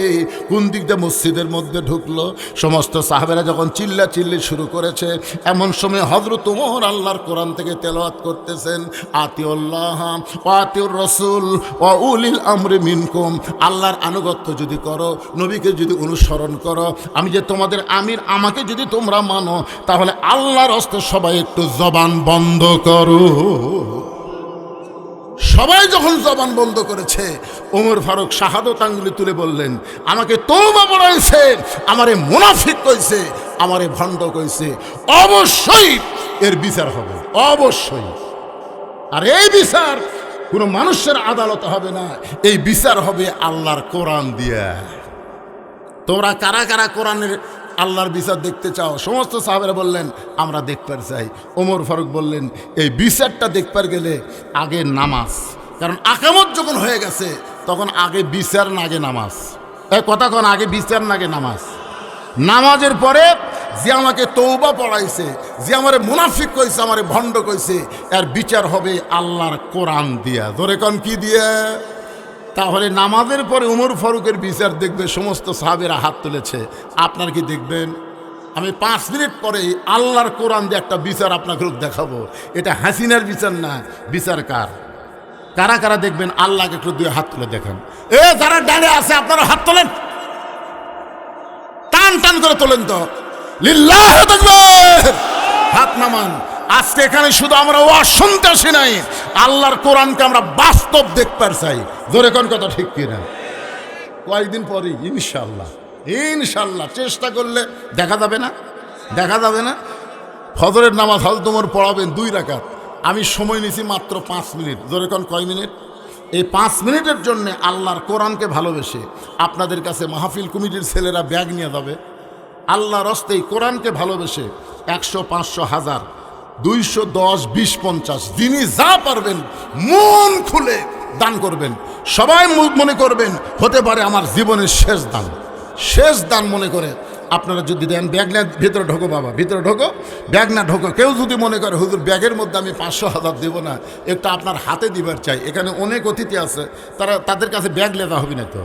S1: কোন দিক দিয়ে মসজিদের মধ্যে ঢুকলো? সমস্ত সাহাবীরা যখন চিল্লা চিল্লি শুরু করেছে, এমন সময় হযরত ওমর আল্লাহর কোরআন থেকে তেলাওয়াত করতেছেন, আতিউল্লাহ ওয়া আতিউর রাসূল ওয়া উলিল আমরি মিনকুম। আল্লাহর আনুগত্য যদি করো, নবীকে যদি অনুসরণ করো, আমি যে তোমাদের আমির, আমাকে যদি তোমরা মানো, তাহলে আল্লাহর হস্তে সবাই একটু জবান বন্ধ করো। সবাই যখন জবান বন্ধ করেছে, ওমর ফারুক শাহাদত আঙ্গুলি তুলে বললেন, আমাকে তওবা পড়াইছে, আমারে মুনাফিক কইছে, আমারে ভণ্ড কইছে, অবশ্যই এর বিচার হবে, অবশ্যই। আর এই বিচার কোনো মানুষের আদালতে হবে না, এই বিচার হবে আল্লাহর কোরআন দিয়া। তোমরা কারা কারা কোরআনের আল্লাহর বিচার দেখতে চাও? সমস্ত সাহাবেরা বললেন, আমরা দেখবার চাই। ওমর ফারুক বললেন, এই বিচারটা দেখবার গেলে আগে নামাজ, কারণ আকামত যখন হয়ে গেছে তখন আগে বিচার না আগে নামাজ। এই কথা কোন, আগে বিচার না আগে নামাজ? নামাজের পরে যে আমাকে তৌবা পড়াইছে, যে আমারে মুনাফিক কইছে, আমারে ভণ্ড কইছে, এর বিচার হবে আল্লাহর কোরআন দিয়া। ধরে কোন কি দিয়া? তাহলে নামাজের পরে উমর ফারুকের বিচার দেখবে সমস্ত সাহাবেরা হাত তুলেছে, আপনার কি দেখবেন? আমি 5 মিনিট পরে আল্লাহর কোরআন দিয়ে একটা বিচার আপনাকে দেখাবো। এটা হাসিনার বিচার না, বিচার কার? কারা কারা দেখবেন? আল্লাহকে একটু দুই হাত তুলে দেখেন। এ যারা ডানে আছে আপনারা হাত তোলেন, টান টান করে তোলেন তো। লিল্লাহু তাকবীর, হাত নামান। আজকে এখানে শুধু আমরা ওয়াজ শুনতে আসি নাই, আল্লাহর কোরআনকে আমরা বাস্তব দেখতে চাই। জোরে কোন কথা ঠিক কিনা? কয়েকদিন পরে ইনশাল্লাহ, ইনশাল্লাহ চেষ্টা করলে দেখা যাবে না? দেখা যাবে না? ফজরের নামাজ হযরত ওমর পড়াবেন 2 রাকাত, আমি সময় নিছি মাত্র 5 মিনিট। জোরে কোন কয় মিনিট? এই 5 মিনিটের জন্য আল্লাহর কোরআনকে ভালোবেসে আপনাদের কাছে মাহফিল কমিটির ছেলেরা ব্যাগ নিয়ে যাবে। আল্লাহর হস্তেই কোরআনকে ভালোবেসে 100, 500, 1000, 200, 10, 20, 50 যিনি যা পারবেন মন খুলে দান করবেন। সবাই মনে করবেন হতে পারে আমার জীবনের শেষ দান, শেষ দান মনে করে আপনারা যদি দেন। ব্যাগ না ভিতরে ঢোকো বাবা, ভিতরে ঢোকো, ব্যাগ না ঢোকো। কেউ যদি মনে করে হুজুর ব্যাগের মধ্যে আমি 500, 1000 দেবো না, একটু আপনার হাতে দিবার চাই, এখানে অনেক অতিথি আছে, তাদের কাছে ব্যাগ লেখা হবে না তো।